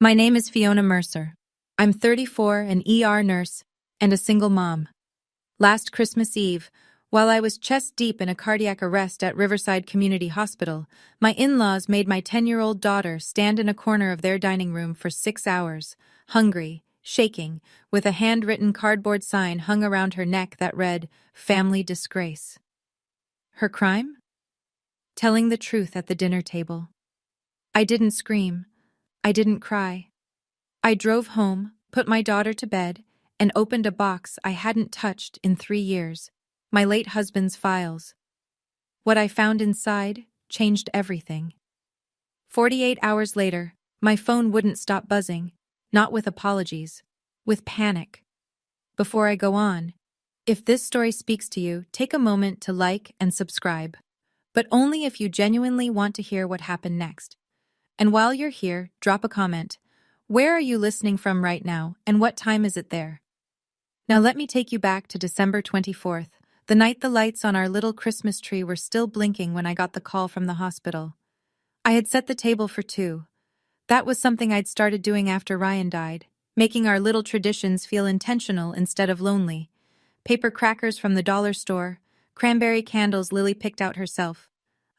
My name is Fiona Mercer. I'm 34, an ER nurse, and a single mom. Last Christmas Eve, while I was chest deep in a cardiac arrest at Riverside Community Hospital, my in-laws made my 10-year-old daughter stand in a corner of their dining room for 6 hours, hungry, shaking, with a handwritten cardboard sign hung around her neck that read, "Family Disgrace." Her crime? Telling the truth at the dinner table. I didn't scream. I didn't cry. I drove home, put my daughter to bed, and opened a box I hadn't touched in 3 years, my late husband's files. What I found inside changed everything. 48 hours later, my phone wouldn't stop buzzing, not with apologies, with panic. Before I go on, if this story speaks to you, take a moment to like and subscribe, but only if you genuinely want to hear what happened next. And while you're here, drop a comment. Where are you listening from right now, and what time is it there? Now let me take you back to December 24th, the night the lights on our little Christmas tree were still blinking when I got the call from the hospital. I had set the table for two. That was something I'd started doing after Ryan died, making our little traditions feel intentional instead of lonely. Paper crackers from the dollar store, cranberry candles Lily picked out herself,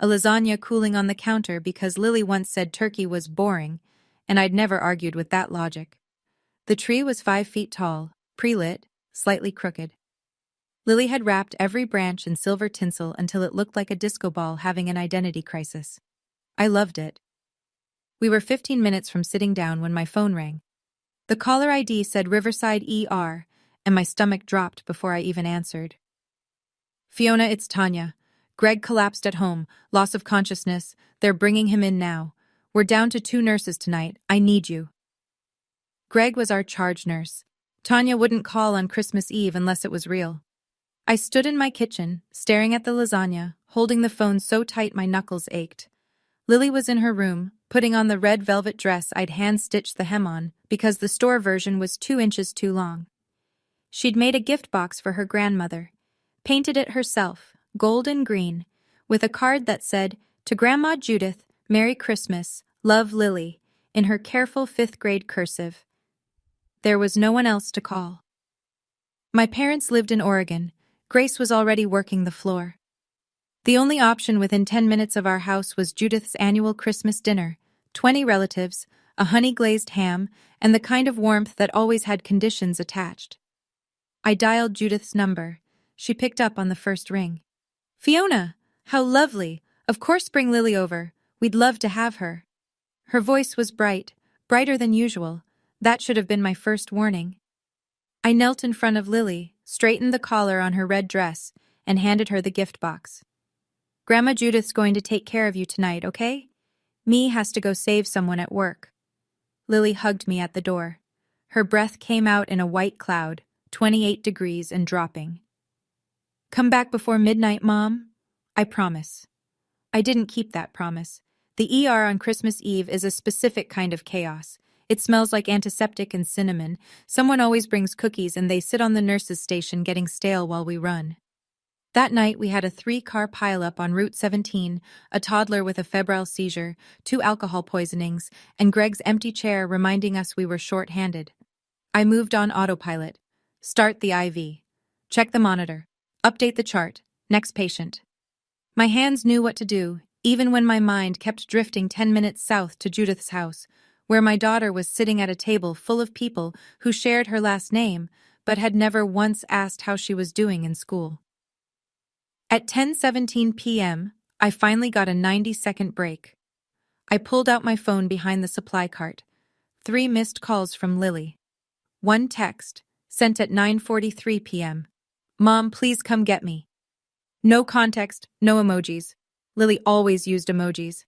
a lasagna cooling on the counter because Lily once said turkey was boring, and I'd never argued with that logic. The tree was 5 feet tall, pre-lit, slightly crooked. Lily had wrapped every branch in silver tinsel until it looked like a disco ball having an identity crisis. I loved it. We were 15 minutes from sitting down when my phone rang. The caller ID said Riverside ER, and my stomach dropped before I even answered. "Fiona, it's Tanya. Greg collapsed at home, loss of consciousness. They're bringing him in now. We're down to 2 nurses tonight. I need you." Greg was our charge nurse. Tanya wouldn't call on Christmas Eve unless it was real. I stood in my kitchen, staring at the lasagna, holding the phone so tight my knuckles ached. Lily was in her room, putting on the red velvet dress I'd hand-stitched the hem on because the store version was 2 inches too long. She'd made a gift box for her grandmother, painted it herself, gold and green, with a card that said, "To Grandma Judith, Merry Christmas, love Lily," in her careful 5th-grade cursive. There was no one else to call. My parents lived in Oregon. Grace was already working the floor. The only option within 10 minutes of our house was Judith's annual Christmas dinner, 20 relatives, a honey-glazed ham, and the kind of warmth that always had conditions attached. I dialed Judith's number. She picked up on the first ring. "Fiona, how lovely. Of course bring Lily over. We'd love to have her." Her voice was bright, brighter than usual. That should have been my first warning. I knelt in front of Lily, straightened the collar on her red dress, and handed her the gift box. "Grandma Judith's going to take care of you tonight, okay? Me has to go save someone at work." Lily hugged me at the door. Her breath came out in a white cloud, 28 degrees and dropping. "Come back before midnight, Mom. I promise." I didn't keep that promise. The ER on Christmas Eve is a specific kind of chaos. It smells like antiseptic and cinnamon. Someone always brings cookies and they sit on the nurse's station getting stale while we run. That night we had a 3-car pileup on Route 17, a toddler with a febrile seizure, 2 alcohol poisonings, and Greg's empty chair reminding us we were short-handed. I moved on autopilot. Start the IV. Check the monitor. Update the chart. Next patient. My hands knew what to do, even when my mind kept drifting 10 minutes south to Judith's house, where my daughter was sitting at a table full of people who shared her last name, but had never once asked how she was doing in school. At 10:17 p.m., I finally got a 90-second break. I pulled out my phone behind the supply cart. 3 missed calls from Lily. 1 text, sent at 9:43 p.m. "Mom, please come get me." No context, no emojis. Lily always used emojis.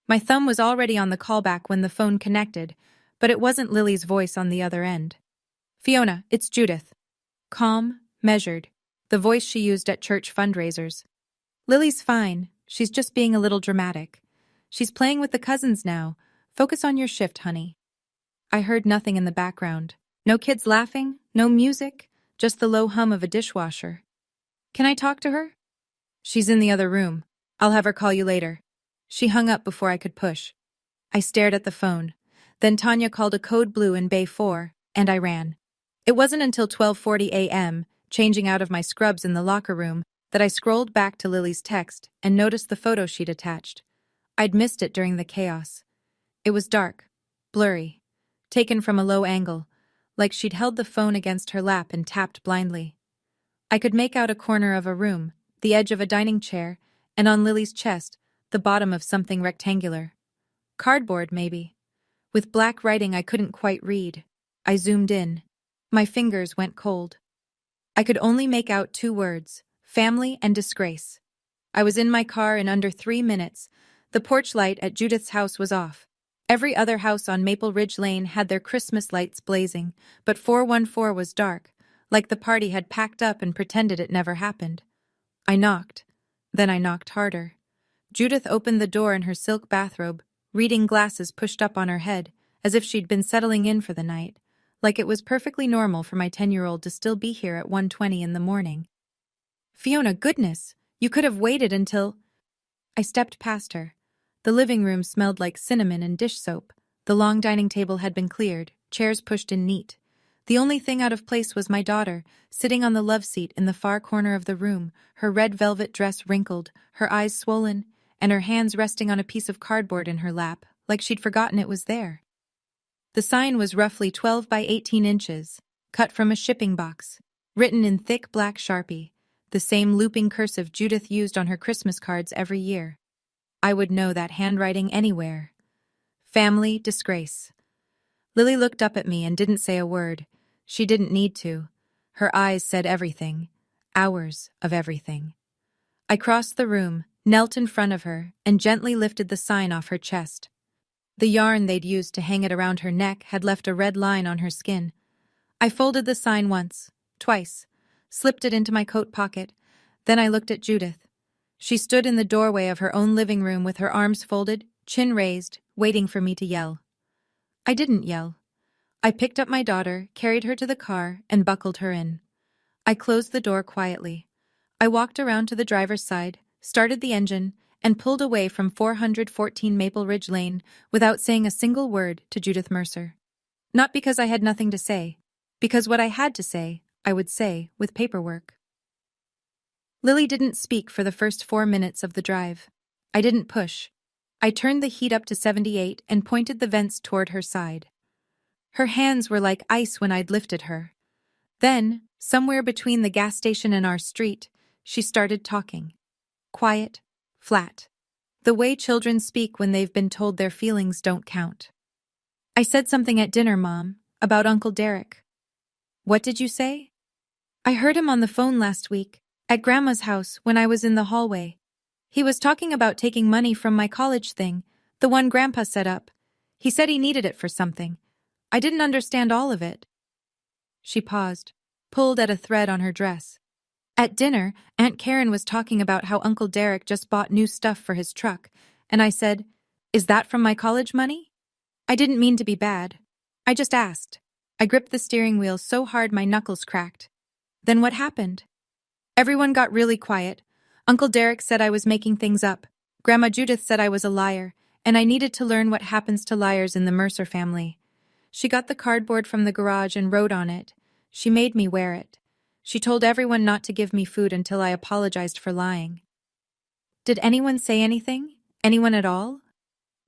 My thumb was already on the callback when the phone connected, but it wasn't Lily's voice on the other end. "Fiona, it's Judith." Calm, measured, the voice she used at church fundraisers. "Lily's fine. She's just being a little dramatic. She's playing with the cousins now. Focus on your shift, honey." I heard nothing in the background. No kids laughing, no music, just the low hum of a dishwasher. "Can I talk to her?" "She's in the other room. I'll have her call you later." She hung up before I could push. I stared at the phone. Then Tanya called a code blue in Bay 4, and I ran. It wasn't until 12:40 a.m., changing out of my scrubs in the locker room, that I scrolled back to Lily's text and noticed the photo she'd attached. I'd missed it during the chaos. It was dark, blurry, taken from a low angle, like she'd held the phone against her lap and tapped blindly. I could make out a corner of a room, the edge of a dining chair, and on Lily's chest, the bottom of something rectangular. Cardboard, maybe. With black writing I couldn't quite read. I zoomed in. My fingers went cold. I could only make out two words: family and disgrace. I was in my car in under 3 minutes. The porch light at Judith's house was off. Every other house on Maple Ridge Lane had their Christmas lights blazing, but 414 was dark, like the party had packed up and pretended it never happened. I knocked. Then I knocked harder. Judith opened the door in her silk bathrobe, reading glasses pushed up on her head, as if she'd been settling in for the night, like it was perfectly normal for my 10-year-old to still be here at 1:20 in the morning. Fiona, goodness, you could have waited until... I stepped past her. The living room smelled like cinnamon and dish soap. The long dining table had been cleared, chairs pushed in neat. The only thing out of place was my daughter, sitting on the love seat in the far corner of the room, her red velvet dress wrinkled, her eyes swollen, and her hands resting on a piece of cardboard in her lap, like she'd forgotten it was there. The sign was roughly 12 by 18 inches, cut from a shipping box, written in thick black Sharpie, the same looping cursive Judith used on her Christmas cards every year. I would know that handwriting anywhere. Family disgrace. Lily looked up at me and didn't say a word. She didn't need to. Her eyes said everything. Hours of everything. I crossed the room, knelt in front of her, and gently lifted the sign off her chest. The yarn they'd used to hang it around her neck had left a red line on her skin. I folded the sign once, twice, slipped it into my coat pocket. Then I looked at Judith. She stood in the doorway of her own living room with her arms folded, chin raised, waiting for me to yell. I didn't yell. I picked up my daughter, carried her to the car, and buckled her in. I closed the door quietly. I walked around to the driver's side, started the engine, and pulled away from 414 Maple Ridge Lane without saying a single word to Judith Mercer. Not because I had nothing to say, because what I had to say, I would say with paperwork. Lily didn't speak for the first 4 minutes of the drive. I didn't push. I turned the heat up to 78 and pointed the vents toward her side. Her hands were like ice when I'd lifted her. Then, somewhere between the gas station and our street, she started talking. Quiet, flat. The way children speak when they've been told their feelings don't count. I said something at dinner, Mom, about Uncle Derek. What did you say? I heard him on the phone last week, at Grandma's house when I was in the hallway. He was talking about taking money from my college thing, the one Grandpa set up. He said he needed it for something. I didn't understand all of it. She paused, pulled at a thread on her dress. At dinner, Aunt Karen was talking about how Uncle Derek just bought new stuff for his truck, and I said, "Is that from my college money?" I didn't mean to be bad. I just asked. I gripped the steering wheel so hard my knuckles cracked. Then what happened? Everyone got really quiet. Uncle Derek said I was making things up. Grandma Judith said I was a liar, and I needed to learn what happens to liars in the Mercer family. She got the cardboard from the garage and wrote on it. She made me wear it. She told everyone not to give me food until I apologized for lying. Did anyone say anything? Anyone at all?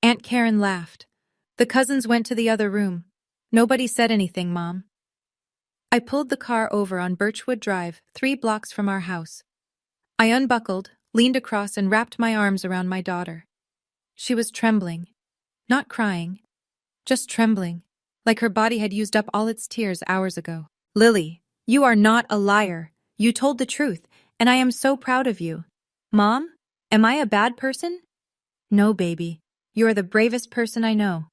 Aunt Karen laughed. The cousins went to the other room. Nobody said anything, Mom. I pulled the car over on Birchwood Drive, 3 blocks from our house. I unbuckled, leaned across, and wrapped my arms around my daughter. She was trembling. Not crying. Just trembling, like her body had used up all its tears hours ago. Lily, you are not a liar. You told the truth, and I am so proud of you. Mom, am I a bad person? No, baby. You are the bravest person I know.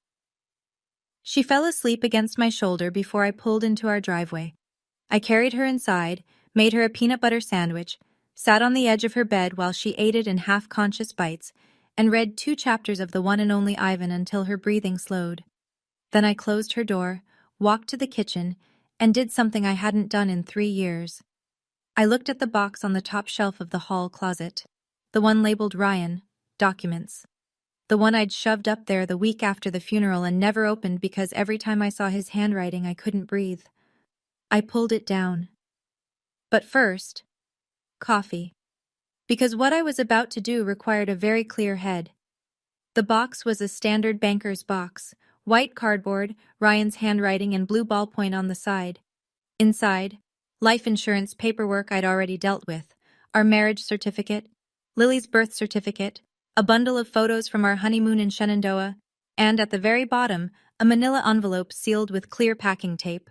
She fell asleep against my shoulder before I pulled into our driveway. I carried her inside, made her a peanut butter sandwich, sat on the edge of her bed while she ate it in half-conscious bites, and read 2 chapters of The One and Only Ivan until her breathing slowed. Then I closed her door, walked to the kitchen, and did something I hadn't done in 3 years. I looked at the box on the top shelf of the hall closet, the one labeled Ryan, Documents. The one I'd shoved up there the week after the funeral and never opened because every time I saw his handwriting I couldn't breathe. I pulled it down. But first, coffee. Because what I was about to do required a very clear head. The box was a standard banker's box, white cardboard, Ryan's handwriting and blue ballpoint on the side. Inside, life insurance paperwork I'd already dealt with, our marriage certificate, Lily's birth certificate, a bundle of photos from our honeymoon in Shenandoah, and at the very bottom, a manila envelope sealed with clear packing tape.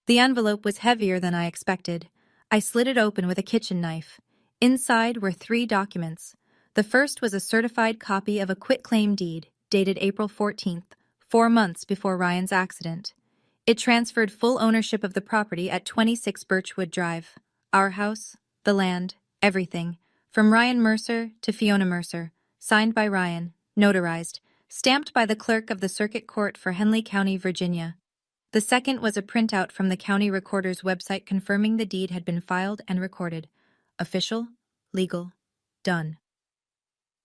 The envelope was heavier than I expected. I slid it open with a kitchen knife. Inside were 3 documents. The first was a certified copy of a quitclaim deed, dated April 14th, 4 months before Ryan's accident. It transferred full ownership of the property at 26 Birchwood Drive. Our house, the land, everything, from Ryan Mercer to Fiona Mercer, signed by Ryan, notarized, stamped by the clerk of the Circuit Court for Henley County, Virginia. The second was a printout from the county recorder's website confirming the deed had been filed and recorded. Official, legal, done.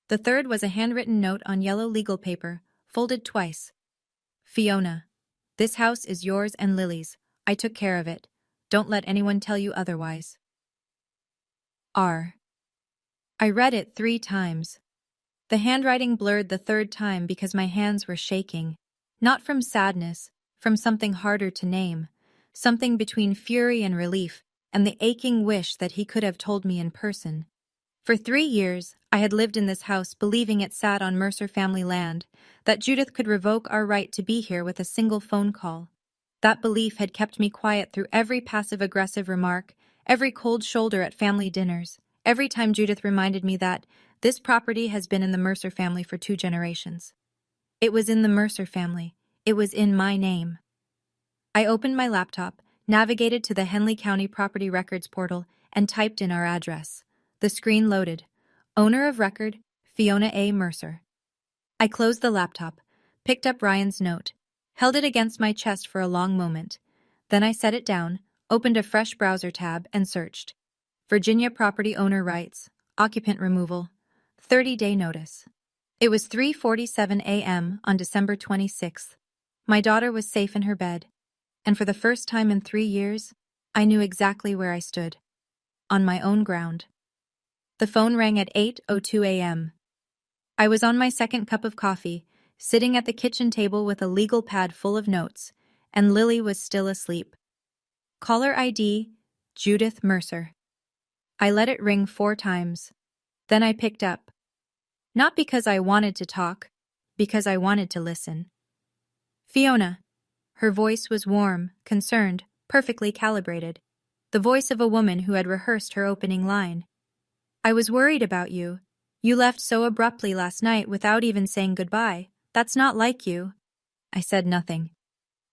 The third was a handwritten note on yellow legal paper, folded twice. Fiona, this house is yours and Lily's. I took care of it. Don't let anyone tell you otherwise. R. I read it 3 times. The handwriting blurred the 3rd time because my hands were shaking. Not from sadness, from something harder to name. Something between fury and relief, and the aching wish that he could have told me in person. For 3 years, I had lived in this house believing it sat on Mercer family land, that Judith could revoke our right to be here with a single phone call. That belief had kept me quiet through every passive-aggressive remark, every cold shoulder at family dinners, every time Judith reminded me that this property has been in the Mercer family for 2 generations. It was in the Mercer family. It was in my name. I opened my laptop, navigated to the Henley County Property Records portal, and typed in our address. The screen loaded. Owner of record, Fiona A. Mercer. I closed the laptop, picked up Ryan's note, held it against my chest for a long moment. Then I set it down, opened a fresh browser tab, and searched. Virginia property owner rights, occupant removal, 30-day notice. It was 3:47 a.m. on December 26th. My daughter was safe in her bed, and for the first time in 3 years, I knew exactly where I stood. On my own ground. The phone rang at 8:02 a.m. I was on my 2nd cup of coffee, sitting at the kitchen table with a legal pad full of notes, and Lily was still asleep. Caller ID, Judith Mercer. I let it ring 4 times. Then I picked up. Not because I wanted to talk, because I wanted to listen. Fiona. Her voice was warm, concerned, perfectly calibrated. The voice of a woman who had rehearsed her opening line. I was worried about you. You left so abruptly last night without even saying goodbye. That's not like you. I said nothing.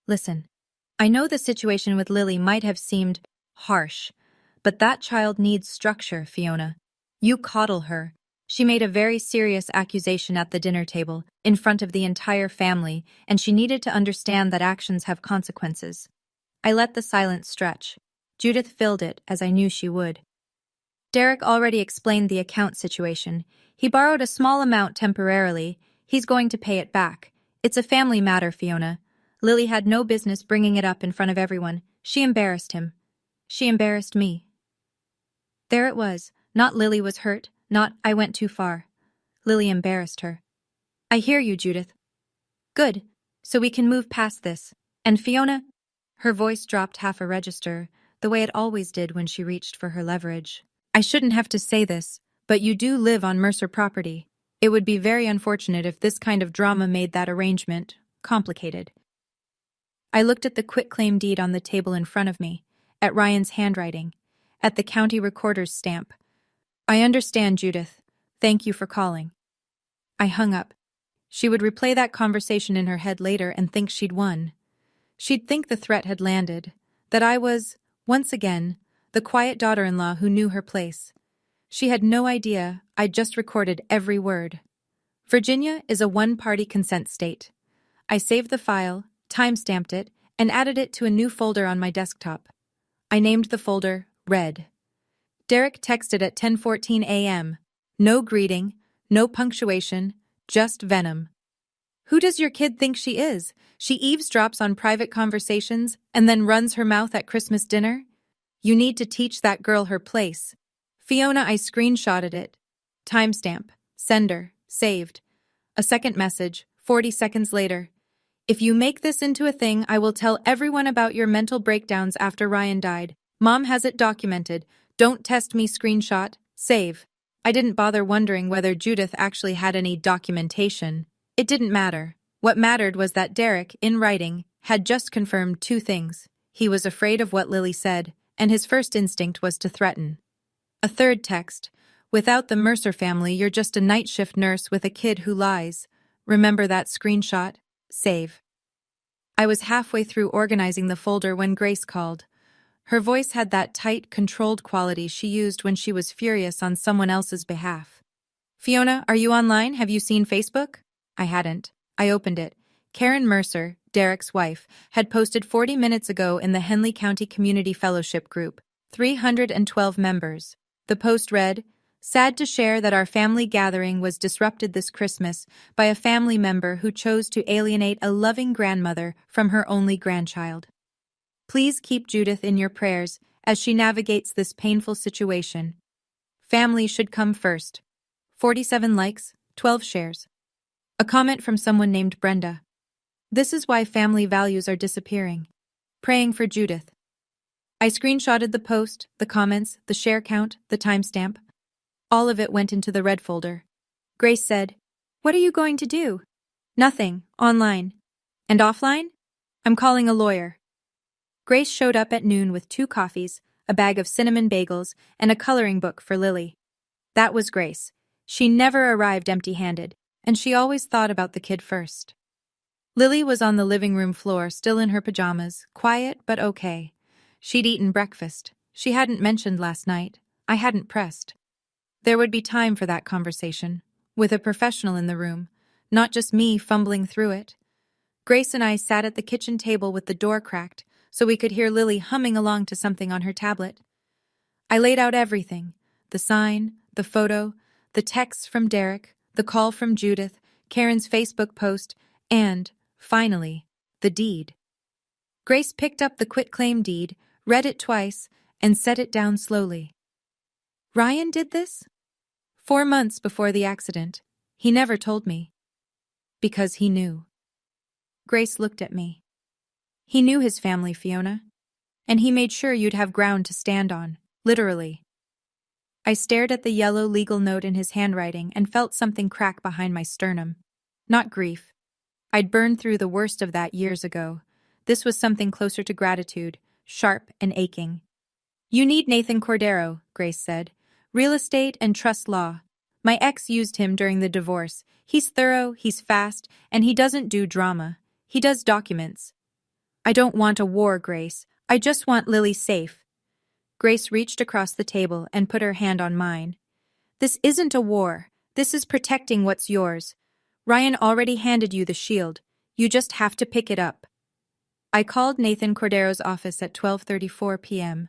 Listen, I know the situation with Lily might have seemed harsh, but that child needs structure, Fiona. You coddle her. She made a very serious accusation at the dinner table, in front of the entire family, and she needed to understand that actions have consequences. I let the silence stretch. Judith filled it, as I knew she would. Derek already explained the account situation. He borrowed a small amount temporarily. He's going to pay it back. It's a family matter, Fiona. Lily had no business bringing it up in front of everyone. She embarrassed him. She embarrassed me. There it was. Not Lily was hurt, not I went too far. Lily embarrassed her. I hear you, Judith. Good. So we can move past this. And Fiona? Her voice dropped half a register, the way it always did when she reached for her leverage. I shouldn't have to say this, but you do live on Mercer property. It would be very unfortunate if this kind of drama made that arrangement complicated. I looked at the quitclaim deed on the table in front of me, at Ryan's handwriting, at the county recorder's stamp. I understand, Judith. Thank you for calling. I hung up. She would replay that conversation in her head later and think she'd won. She'd think the threat had landed, that I was, once again, the quiet daughter-in-law who knew her place. She had no idea I'd just recorded every word. Virginia is a one-party consent state. I saved the file, time-stamped it, and added it to a new folder on my desktop. I named the folder Red. Derek texted at 10:14 a.m. No greeting, no punctuation, Just venom. Who does your kid think she is? She eavesdrops on private conversations and then runs her mouth at Christmas dinner? You need to teach that girl her place. Fiona, I screenshotted it. Timestamp. Sender. Saved. A second message, 40 seconds later. If you make this into a thing, I will tell everyone about your mental breakdowns after Ryan died. Mom has it documented. Don't test me screenshot. Save. I didn't bother wondering whether Judith actually had any documentation. It didn't matter. What mattered was that Derek, in writing, had just confirmed two things. He was afraid of what Lily said, and his first instinct was to threaten. A third text. Without the Mercer family, you're just a night shift nurse with a kid who lies. Remember that screenshot? Save. I was halfway through organizing the folder when Grace called. Her voice had that tight, controlled quality she used when she was furious on someone else's behalf. Fiona, are you online? Have you seen Facebook? I hadn't. I opened it. Karen Mercer, Derek's wife, had posted 40 minutes ago in the Henley County Community Fellowship Group, 312 members. The post read, "Sad to share that our family gathering was disrupted this Christmas by a family member who chose to alienate a loving grandmother from her only grandchild. Please keep Judith in your prayers as she navigates this painful situation. Family should come first." 47 likes, 12 shares. A comment from someone named Brenda. "This is why family values are disappearing. Praying for Judith." I screenshotted the post, the comments, the share count, the timestamp. All of it went into the red folder. Grace said, "What are you going to do?" "Nothing, online." "And offline?" "I'm calling a lawyer." Grace showed up at noon with 2 coffees, a bag of cinnamon bagels, and a coloring book for Lily. That was Grace. She never arrived empty-handed, and she always thought about the kid first. Lily was on the living room floor, still in her pajamas, quiet but okay. She'd eaten breakfast. She hadn't mentioned last night. I hadn't pressed. There would be time for that conversation, with a professional in the room, not just me fumbling through it. Grace and I sat at the kitchen table with the door cracked, so we could hear Lily humming along to something on her tablet. I laid out everything: the sign, the photo, the texts from Derek, the call from Judith, Karen's Facebook post, and, finally, the deed. Grace picked up the quitclaim deed, read it twice, and set it down slowly. Ryan did this? 4 months before the accident. He never told me. Because he knew. Grace looked at me. He knew his family, Fiona. And he made sure you'd have ground to stand on, literally. I stared at the yellow legal note in his handwriting and felt something crack behind my sternum. Not grief. I'd burned through the worst of that years ago. This was something closer to gratitude, sharp and aching. "You need Nathan Cordero," Grace said. "Real estate and trust law. My ex used him during the divorce. He's thorough, he's fast, and he doesn't do drama. He does documents." "I don't want a war, Grace. I just want Lily safe." Grace reached across the table and put her hand on mine. "This isn't a war. This is protecting what's yours. Ryan already handed you the shield. You just have to pick it up." I called Nathan Cordero's office at 12:34 p.m.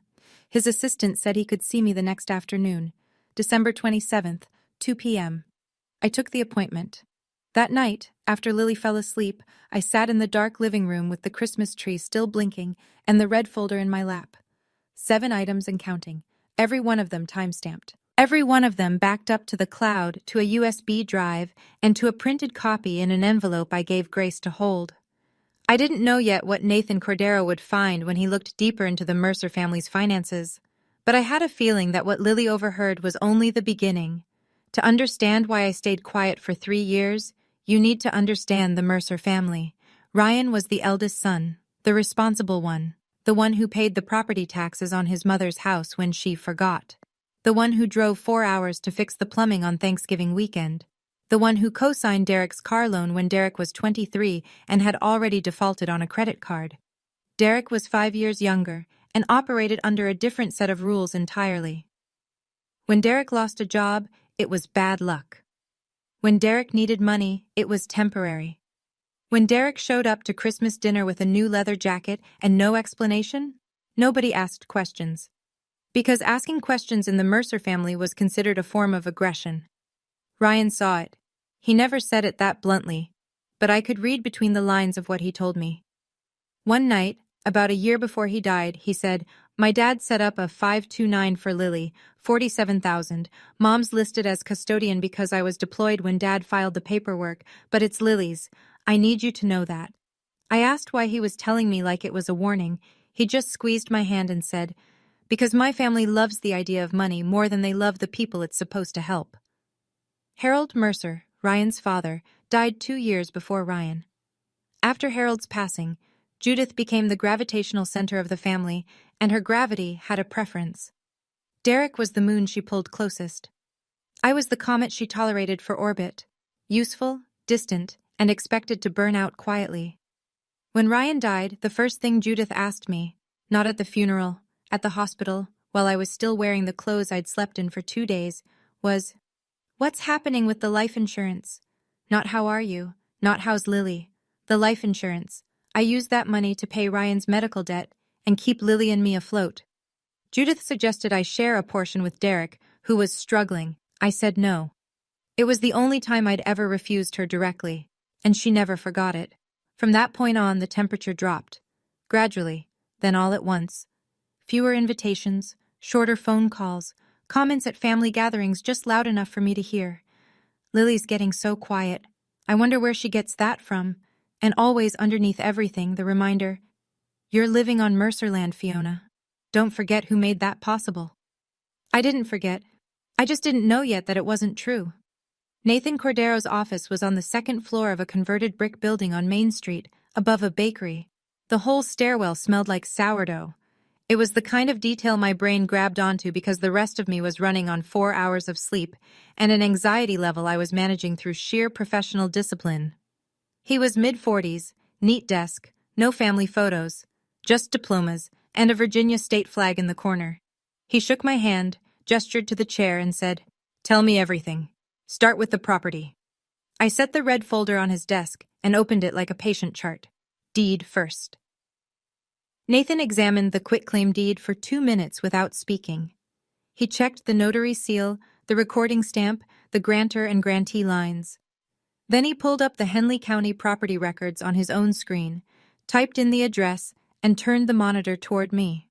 His assistant said he could see me the next afternoon, December 27th, 2 p.m. I took the appointment. That night, after Lily fell asleep, I sat in the dark living room with the Christmas tree still blinking and the red folder in my lap. 7 items and counting, every one of them time-stamped. Every one of them backed up to the cloud, to a USB drive, and to a printed copy in an envelope I gave Grace to hold. I didn't know yet what Nathan Cordero would find when he looked deeper into the Mercer family's finances, but I had a feeling that what Lily overheard was only the beginning. To understand why I stayed quiet for 3 years, you need to understand the Mercer family. Ryan was the eldest son, the responsible one, the one who paid the property taxes on his mother's house when she forgot, the one who drove 4 hours to fix the plumbing on Thanksgiving weekend, the one who co-signed Derek's car loan when Derek was 23 and had already defaulted on a credit card. Derek was 5 years younger and operated under a different set of rules entirely. When Derek lost a job, it was bad luck. When Derek needed money, it was temporary. When Derek showed up to Christmas dinner with a new leather jacket and no explanation, nobody asked questions. Because asking questions in the Mercer family was considered a form of aggression. Ryan saw it. He never said it that bluntly, but I could read between the lines of what he told me. One night, about a year before he died, he said, "My dad set up a 529 for Lily, 47,000. Mom's listed as custodian because I was deployed when Dad filed the paperwork, but it's Lily's. I need you to know that." I asked why he was telling me like it was a warning. He just squeezed my hand and said, "Because my family loves the idea of money more than they love the people it's supposed to help." Harold Mercer, Ryan's father, died 2 years before Ryan. After Harold's passing, Judith became the gravitational center of the family, and her gravity had a preference. Derek was the moon she pulled closest. I was the comet she tolerated for orbit, useful, distant, and expected to burn out quietly. When Ryan died, the first thing Judith asked me, not at the funeral, at the hospital, while I was still wearing the clothes I'd slept in for 2 days, was, "What's happening with the life insurance?" Not "how are you?" Not "how's Lily?" The life insurance. I used that money to pay Ryan's medical debt and keep Lily and me afloat. Judith suggested I share a portion with Derek, who was struggling. I said no. It was the only time I'd ever refused her directly, and she never forgot it. From that point on, the temperature dropped. Gradually, then all at once. Fewer invitations, shorter phone calls, comments at family gatherings just loud enough for me to hear. "Lily's getting so quiet. I wonder where she gets that from." And always underneath everything, the reminder, "You're living on Mercerland, Fiona. Don't forget who made that possible." I didn't forget. I just didn't know yet that it wasn't true. Nathan Cordero's office was on the second floor of a converted brick building on Main Street, above a bakery. The whole stairwell smelled like sourdough. It was the kind of detail my brain grabbed onto because the rest of me was running on 4 hours of sleep and an anxiety level I was managing through sheer professional discipline. He was mid-40s, neat desk, no family photos, just diplomas, and a Virginia state flag in the corner. He shook my hand, gestured to the chair, and said, "Tell me everything. Start with the property." I set the red folder on his desk and opened it like a patient chart. Deed first. Nathan examined the quitclaim deed for 2 minutes without speaking. He checked the notary seal, the recording stamp, the grantor and grantee lines. Then he pulled up the Henley County property records on his own screen, typed in the address, and turned the monitor toward me.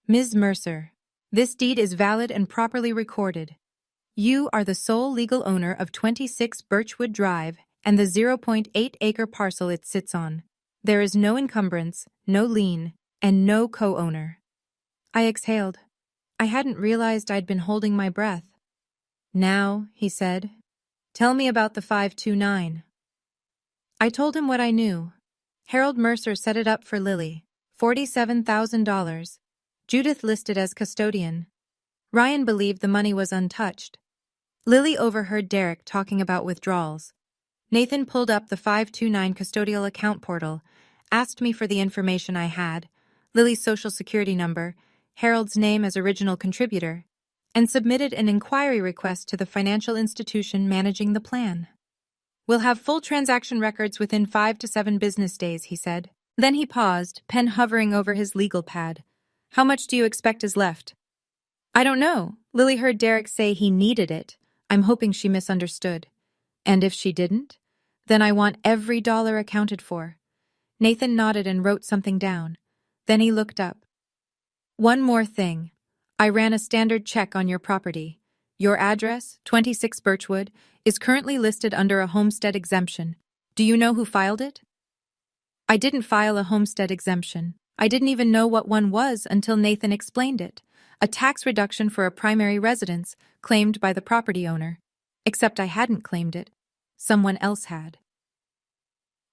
"Ms. Mercer, this deed is valid and properly recorded. You are the sole legal owner of 26 Birchwood Drive and the 0.8-acre parcel it sits on. There is no encumbrance, no lien, and no co-owner." I exhaled. I hadn't realized I'd been holding my breath. "Now," he said, "tell me about the 529. I told him what I knew. Harold Mercer set it up for Lily, $47,000. Judith listed as custodian. Ryan believed the money was untouched. Lily overheard Derek talking about withdrawals. Nathan pulled up the 529 custodial account portal, asked me for the information I had, Lily's social security number, Harold's name as original contributor, and submitted an inquiry request to the financial institution managing the plan. "We'll have full transaction records within 5 to 7 business days," he said. Then he paused, pen hovering over his legal pad. "How much do you expect is left?" "I don't know." Lily heard Derek say he needed it. I'm hoping she misunderstood. "And if she didn't? Then I want every dollar accounted for." Nathan nodded and wrote something down. Then he looked up. "One more thing. I ran a standard check on your property. Your address, 26 Birchwood, is currently listed under a homestead exemption. Do you know who filed it?" I didn't file a homestead exemption. I didn't even know what one was until Nathan explained it. A tax reduction for a primary residence, claimed by the property owner. Except I hadn't claimed it. Someone else had.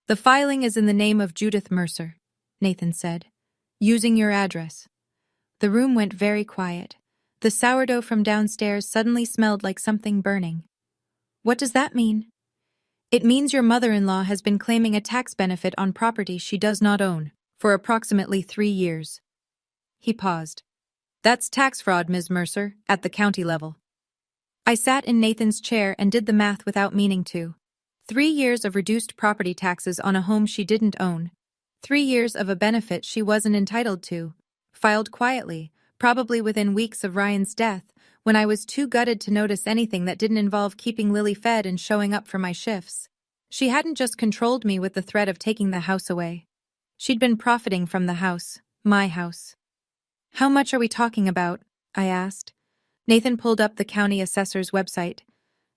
"The filing is in the name of Judith Mercer," Nathan said, "using your address." The room went very quiet. The sourdough from downstairs suddenly smelled like something burning. "What does that mean?" "It means your mother-in-law has been claiming a tax benefit on property she does not own for approximately 3 years. He paused. "That's tax fraud, Ms. Mercer, at the county level." I sat in Nathan's chair and did the math without meaning to. 3 years of reduced property taxes on a home she didn't own. 3 years of a benefit she wasn't entitled to. Filed quietly, probably within weeks of Ryan's death, when I was too gutted to notice anything that didn't involve keeping Lily fed and showing up for my shifts. She hadn't just controlled me with the threat of taking the house away. She'd been profiting from the house, my house. "How much are we talking about?" I asked. Nathan pulled up the county assessor's website.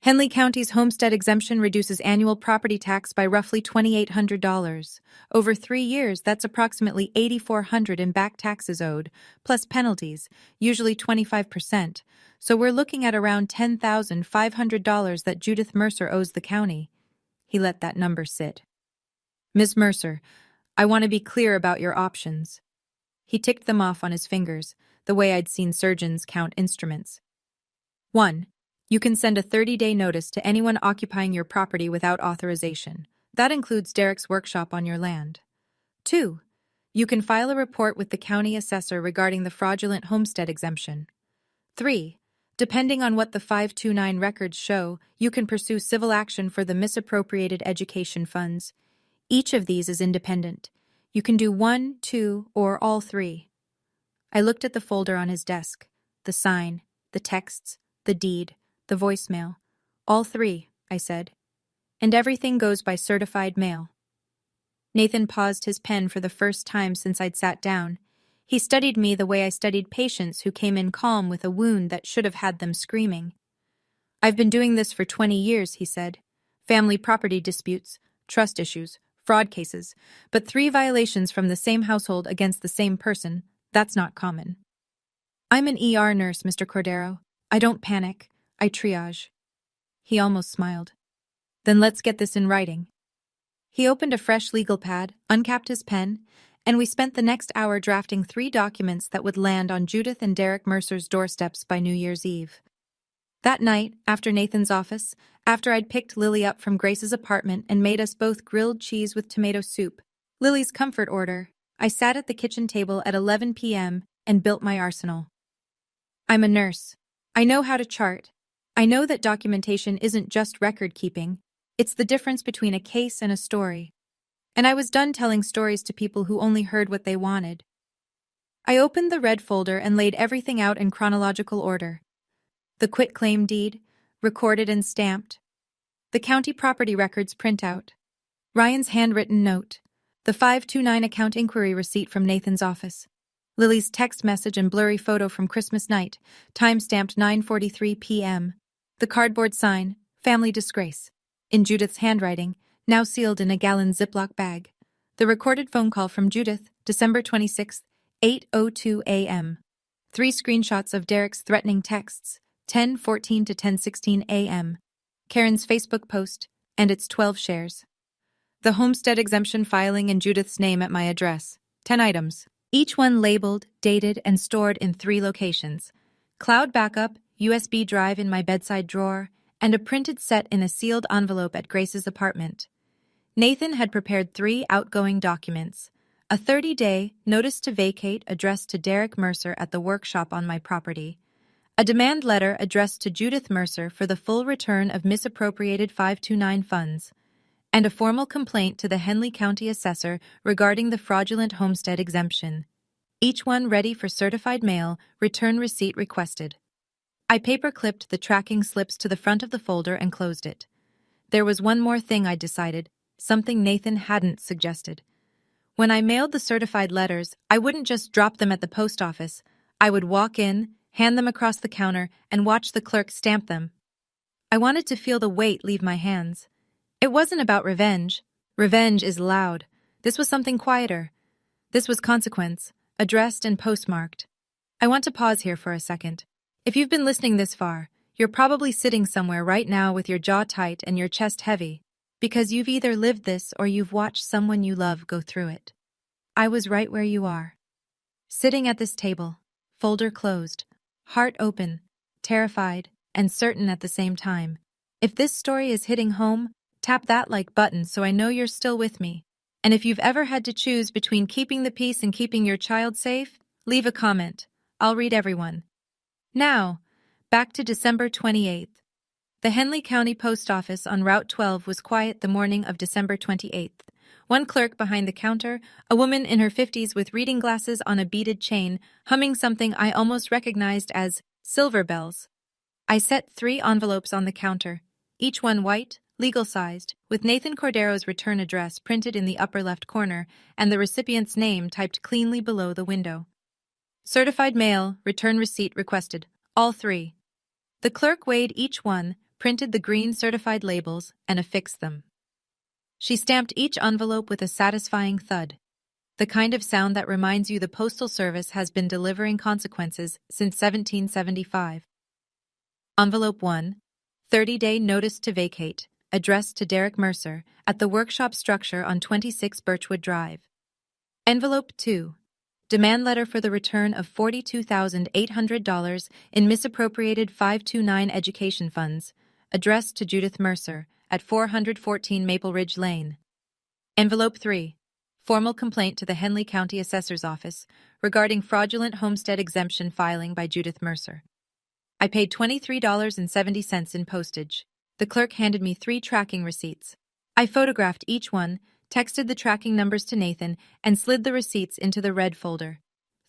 Henley County's homestead exemption reduces annual property tax by roughly $2,800. Over 3 years, that's approximately $8,400 in back taxes owed, plus penalties, usually 25%. So we're looking at around $10,500 that Judith Mercer owes the county. He let that number sit. "Ms. Mercer, I want to be clear about your options." He ticked them off on his fingers, the way I'd seen surgeons count instruments. 1. You can send a 30-day notice to anyone occupying your property without authorization. That includes Derek's workshop on your land. 2. You can file a report with the county assessor regarding the fraudulent homestead exemption. 3. Depending on what the 529 records show, you can pursue civil action for the misappropriated education funds. Each of these is independent. You can do 1, 2, or all 3. I looked at the folder on his desk, the sign, the texts, the deed, the voicemail. "All 3, I said. "And everything goes by certified mail." Nathan paused his pen for the first time since I'd sat down. He studied me the way I studied patients who came in calm with a wound that should have had them screaming. "I've been doing this for 20 years, he said. "Family property disputes, trust issues, fraud cases, but 3 violations from the same household against the same person, that's not common." "I'm an ER nurse, Mr. Cordero. I don't panic. I triage." He almost smiled. "Then let's get this in writing." He opened a fresh legal pad, uncapped his pen, and we spent the next hour drafting 3 documents that would land on Judith and Derek Mercer's doorsteps by New Year's Eve. That night, after Nathan's office, after I'd picked Lily up from Grace's apartment and made us both grilled cheese with tomato soup, Lily's comfort order, I sat at the kitchen table at 11 p.m. and built my arsenal. I'm a nurse. I know how to chart. I know that documentation isn't just record keeping. It's the difference between a case and a story. And I was done telling stories to people who only heard what they wanted. I opened the red folder and laid everything out in chronological order. The quitclaim deed, recorded and stamped. The county property records printout. Ryan's handwritten note. The 529 account inquiry receipt from Nathan's office. Lily's text message and blurry photo from Christmas night, time-stamped 9:43 p.m. The cardboard sign, family disgrace. In Judith's handwriting, now sealed in a gallon Ziploc bag. The recorded phone call from Judith, December 26, 8:02 a.m. 3 screenshots of Derek's threatening texts, 10:14 to 10:16 a.m. Karen's Facebook post, and its 12 shares. The homestead exemption filing in Judith's name at my address, 10 items. Each one labeled, dated, and stored in 3 locations. Cloud backup, USB drive in my bedside drawer, and a printed set in a sealed envelope at Grace's apartment. Nathan had prepared 3 outgoing documents. A 30-day notice to vacate addressed to Derek Mercer at the workshop on my property. A demand letter addressed to Judith Mercer for the full return of misappropriated 529 funds. And a formal complaint to the Henley County Assessor regarding the fraudulent homestead exemption. Each one ready for certified mail, return receipt requested. I paper-clipped the tracking slips to the front of the folder and closed it. There was one more thing I'd decided, something Nathan hadn't suggested. When I mailed the certified letters, I wouldn't just drop them at the post office. I would walk in, hand them across the counter, and watch the clerk stamp them. I wanted to feel the weight leave my hands. It wasn't about revenge. Revenge is loud. This was something quieter. This was consequence, addressed and postmarked. I want to pause here for a second. If you've been listening this far, you're probably sitting somewhere right now with your jaw tight and your chest heavy, because you've either lived this or you've watched someone you love go through it. I was right where you are. Sitting at this table, folder closed, heart open, terrified, and certain at the same time. If this story is hitting home, tap that like button so I know you're still with me. And if you've ever had to choose between keeping the peace and keeping your child safe, leave a comment. I'll read everyone. Now, back to December 28th. The Henley County Post Office on Route 12 was quiet the morning of December 28th. One clerk behind the counter, a woman in her 50s with reading glasses on a beaded chain, humming something I almost recognized as silver bells. I set 3 envelopes on the counter, each one white, legal-sized, with Nathan Cordero's return address printed in the upper left corner and the recipient's name typed cleanly below the window. Certified mail, return receipt requested, all 3. The clerk weighed each one, printed the green certified labels, and affixed them. She stamped each envelope with a satisfying thud, the kind of sound that reminds you the Postal Service has been delivering consequences since 1775. Envelope 1, 30-day notice to vacate, addressed to Derek Mercer, at the workshop structure on 26 Birchwood Drive. Envelope 2, demand letter for the return of $42,800 in misappropriated 529 education funds, addressed to Judith Mercer, at 414 Maple Ridge Lane. Envelope 3, formal complaint to the Henley County Assessor's Office regarding fraudulent homestead exemption filing by Judith Mercer. I paid $23.70 in postage. The clerk handed me 3 tracking receipts. I photographed each one, texted the tracking numbers to Nathan, and slid the receipts into the red folder.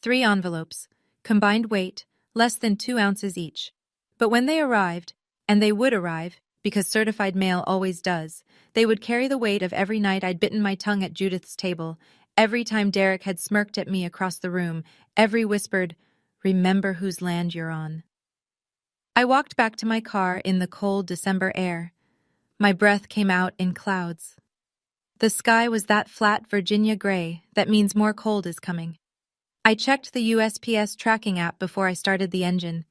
3 envelopes, combined weight, less than 2 ounces each. But when they arrived, and they would arrive, because certified mail always does, they would carry the weight of every night I'd bitten my tongue at Judith's table, every time Derek had smirked at me across the room, every whispered, "Remember whose land you're on." I walked back to my car in the cold December air. My breath came out in clouds. The sky was that flat Virginia gray that means more cold is coming. I checked the USPS tracking app before I started the engine.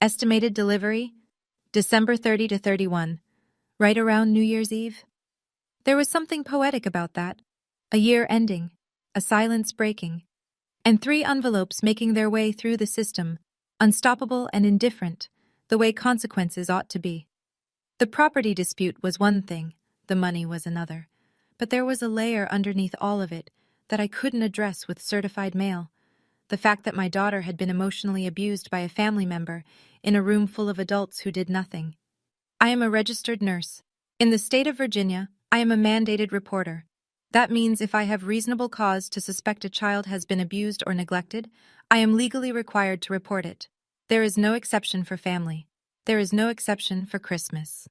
Estimated delivery? December 30 to 31, right around New Year's Eve. There was something poetic about that. A year ending, a silence breaking, and 3 envelopes making their way through the system, unstoppable and indifferent, the way consequences ought to be. The property dispute was one thing, the money was another. But there was a layer underneath all of it that I couldn't address with certified mail. The fact that my daughter had been emotionally abused by a family member in a room full of adults who did nothing. I am a registered nurse. In the state of Virginia, I am a mandated reporter. That means if I have reasonable cause to suspect a child has been abused or neglected, I am legally required to report it. There is no exception for family. There is no exception for Christmas.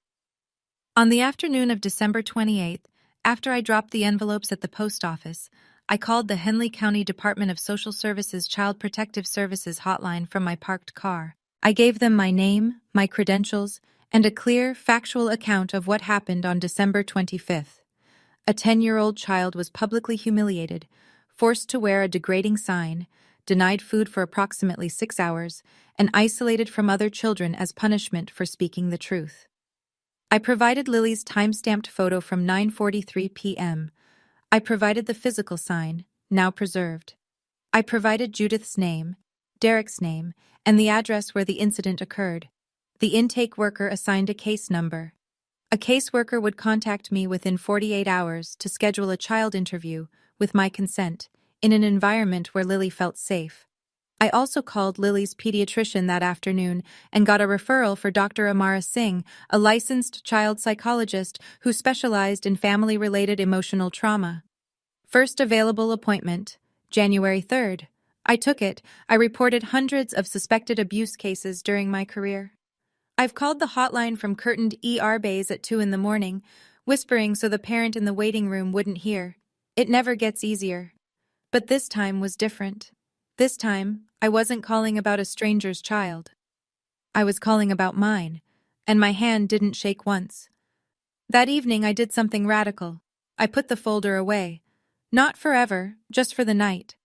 On the afternoon of December 28th, after I dropped the envelopes at the post office, I called the Henley County Department of Social Services Child Protective Services hotline from my parked car. I gave them my name, my credentials, and a clear, factual account of what happened on December 25th. A 10-year-old child was publicly humiliated, forced to wear a degrading sign, denied food for approximately 6 hours, and isolated from other children as punishment for speaking the truth. I provided Lily's time-stamped photo from 9:43 p.m. I provided the physical sign, now preserved. I provided Judith's name, Derek's name, and the address where the incident occurred. The intake worker assigned a case number. A caseworker would contact me within 48 hours to schedule a child interview, with my consent, in an environment where Lily felt safe. I also called Lily's pediatrician that afternoon and got a referral for Dr. Amara Singh, a licensed child psychologist who specialized in family-related emotional trauma. First available appointment, January 3rd. I took it. I reported hundreds of suspected abuse cases during my career. I've called the hotline from curtained ER bays at 2 in the morning, whispering so the parent in the waiting room wouldn't hear. It never gets easier. But this time was different. This time, I wasn't calling about a stranger's child. I was calling about mine, and my hand didn't shake once. That evening I did something radical. I put the folder away. Not forever, just for the night.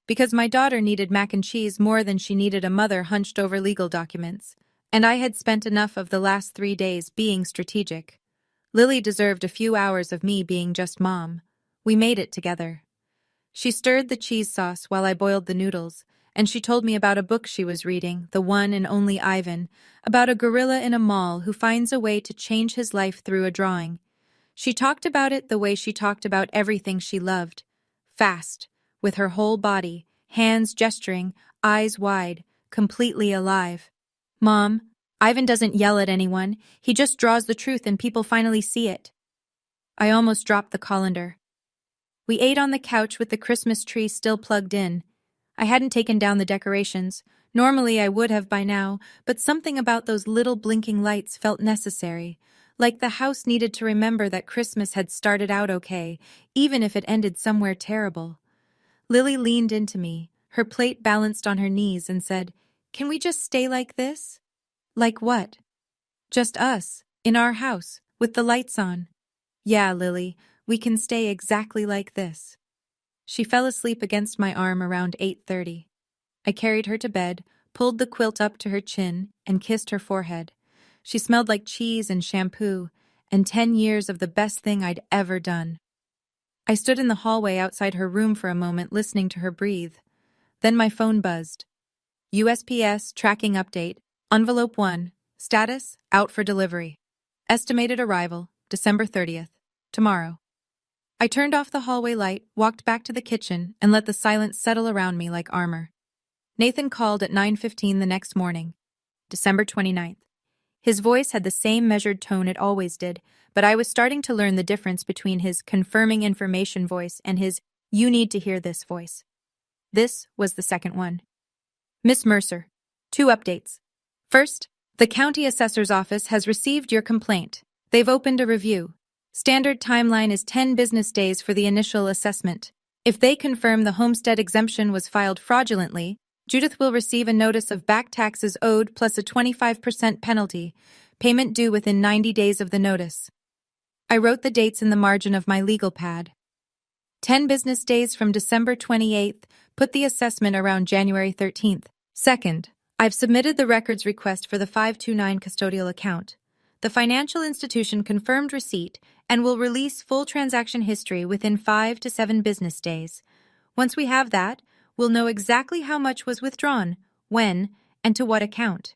Because my daughter needed mac and cheese more than she needed a mother hunched over legal documents, and I had spent enough of the last 3 days being strategic. Lily deserved a few hours of me being just mom. We made it together. She stirred the cheese sauce while I boiled the noodles, and she told me about a book she was reading, The One and Only Ivan, about a gorilla in a mall who finds a way to change his life through a drawing. She talked about it the way she talked about everything she loved. Fast, with her whole body, hands gesturing, eyes wide, completely alive. Mom, Ivan doesn't yell at anyone. He just draws the truth and people finally see it. I almost dropped the colander. We ate on the couch with the Christmas tree still plugged in. I hadn't taken down the decorations, Normally I would have by now, but something about those little blinking lights felt necessary. Like the house needed to remember that Christmas had started out okay, even if it ended somewhere terrible. Lily leaned into me, her plate balanced on her knees, and said, "Can we just stay like this?" "Like what?" "Just us, in our house, with the lights on." "Yeah, Lily, we can stay exactly like this." She fell asleep against my arm around 8:30. I carried her to bed, pulled the quilt up to her chin, and kissed her forehead. She smelled like cheese and shampoo, and 10 years of the best thing I'd ever done. I stood in the hallway outside her room for a moment, listening to her breathe. Then my phone buzzed. USPS tracking update. Envelope 1. Status, out for delivery. Estimated arrival, December 30th. Tomorrow. I turned off the hallway light, walked back to the kitchen, and let the silence settle around me like armor. Nathan called at 9:15 the next morning, December 29th. His voice had the same measured tone it always did, but I was starting to learn the difference between his confirming information voice and his "you need to hear this" voice. This was the second one. "Miss Mercer, 2 updates. First, the county assessor's office has received your complaint. They've opened a review. Standard timeline is 10 business days for the initial assessment. If they confirm the homestead exemption was filed fraudulently, Judith will receive a notice of back taxes owed plus a 25% penalty, payment due within 90 days of the notice." I wrote the dates in the margin of my legal pad. 10 business days from December 28th, put the assessment around January 13th. Second, I've submitted the records request for the 529 custodial account. The financial institution confirmed receipt and will release full transaction history within 5 to 7 business days. Once we have that, we'll know exactly how much was withdrawn, when, and to what account.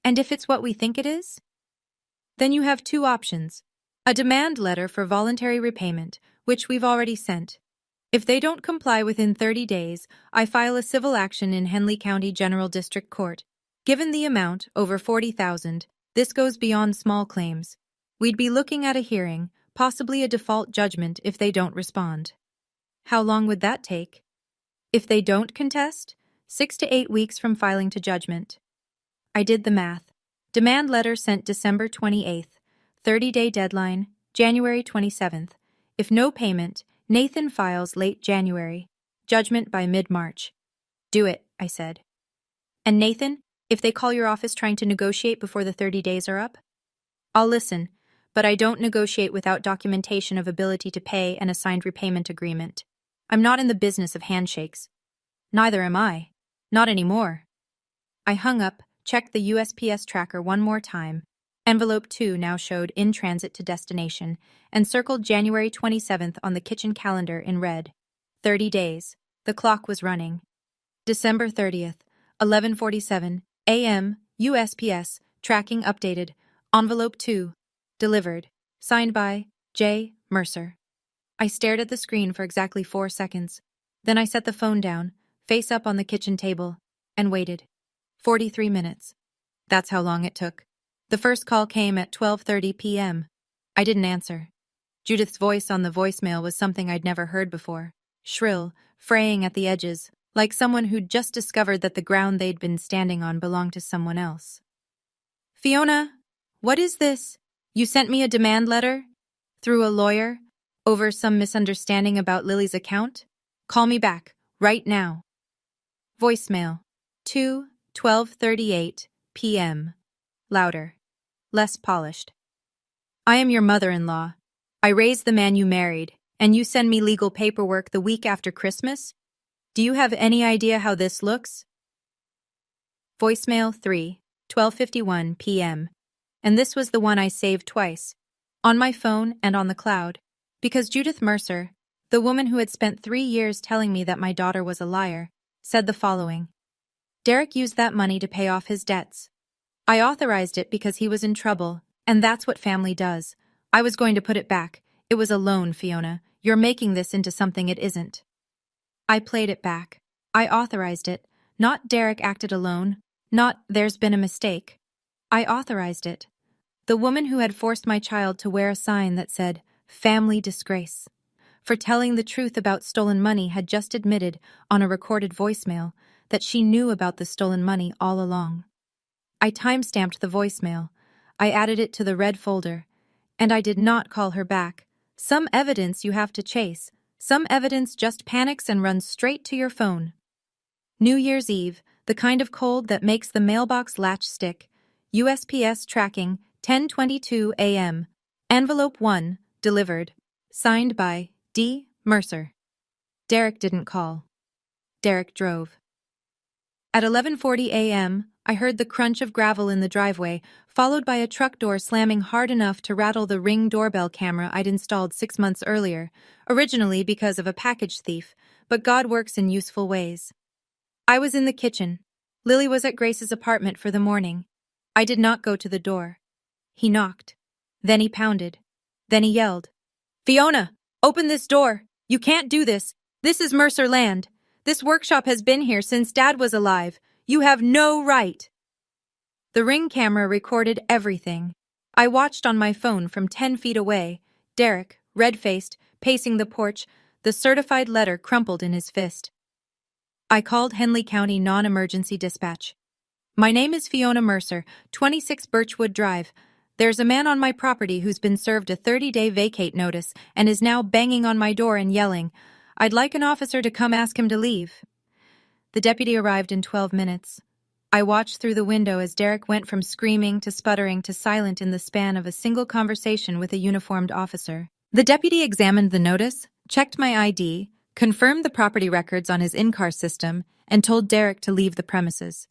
And if it's what we think it is? Then you have 2 options. A demand letter for voluntary repayment, which we've already sent. If they don't comply within 30 days, I file a civil action in Henley County General District Court. Given the amount, over $40,000, this goes beyond small claims. We'd be looking at a hearing, possibly a default judgment if they don't respond. How long would that take? If they don't contest, 6 to 8 weeks from filing to judgment. I did the math. Demand letter sent December 28th. 30-day deadline, January 27th. If no payment, Nathan files late January. Judgment by mid-March. Do it, I said. And Nathan, if they call your office trying to negotiate before the 30 days are up? I'll listen, but I don't negotiate without documentation of ability to pay and a signed repayment agreement. I'm not in the business of handshakes. Neither am I. Not anymore. I hung up, checked the USPS tracker one more time. Envelope 2 now showed in transit to destination, and circled January 27th on the kitchen calendar in red. 30 days. The clock was running. December 30th, 11:47 a.m., USPS, tracking updated. Envelope 2. Delivered. Signed by J. Mercer. I stared at the screen for exactly 4 seconds. Then I set the phone down, face up on the kitchen table, and waited. 43 minutes. That's how long it took. The first call came at 12:30 p.m. I didn't answer. Judith's voice on the voicemail was something I'd never heard before. Shrill, fraying at the edges, like someone who'd just discovered that the ground they'd been standing on belonged to someone else. "Fiona, what is this? You sent me a demand letter? Through a lawyer? Over some misunderstanding about Lily's account? Call me back, right now." Voicemail. 2:12:38 p.m. Louder. Less polished. "I am your mother-in-law. I raised the man you married, and you send me legal paperwork the week after Christmas? Do you have any idea how this looks?" Voicemail 3:12:51 p.m. And this was the one I saved twice, on my phone and on the cloud, because Judith Mercer, the woman who had spent 3 years telling me that my daughter was a liar, said the following. Derek used that money to pay off his debts. I authorized it because he was in trouble, and that's what family does. I was going to put it back. It was a loan, Fiona. You're making this into something it isn't. I played it back. I authorized it. Not Derek acted alone. Not there's been a mistake. I authorized it. The woman who had forced my child to wear a sign that said, "Family Disgrace," for telling the truth about stolen money had just admitted, on a recorded voicemail, that she knew about the stolen money all along. I timestamped the voicemail. I added it to the red folder. And I did not call her back. Some evidence you have to chase. Some evidence just panics and runs straight to your phone. New Year's Eve, the kind of cold that makes the mailbox latch stick. USPS tracking, 10:22 a.m. Envelope 1, delivered. Signed by D. Mercer. Derek didn't call. Derek drove. At 11:40 a.m., I heard the crunch of gravel in the driveway, followed by a truck door slamming hard enough to rattle the Ring doorbell camera I'd installed 6 months earlier, originally because of a package thief, but God works in useful ways. I was in the kitchen. Lily was at Grace's apartment for the morning. I did not go to the door. He knocked. Then he pounded. Then he yelled, "Fiona, open this door! You can't do this! This is Mercer land! This workshop has been here since Dad was alive! You have no right!" The Ring camera recorded everything. I watched on my phone from 10 feet away, Derek, red-faced, pacing the porch, the certified letter crumpled in his fist. I called Henley County Non-Emergency Dispatch. "My name is Fiona Mercer, 26 Birchwood Drive. There's a man on my property who's been served a 30-day vacate notice and is now banging on my door and yelling. I'd like an officer to come ask him to leave." The deputy arrived in 12 minutes. I watched through the window as Derek went from screaming to sputtering to silent in the span of a single conversation with a uniformed officer. The deputy examined the notice, checked my ID, confirmed the property records on his in-car system, and told Derek to leave the premises.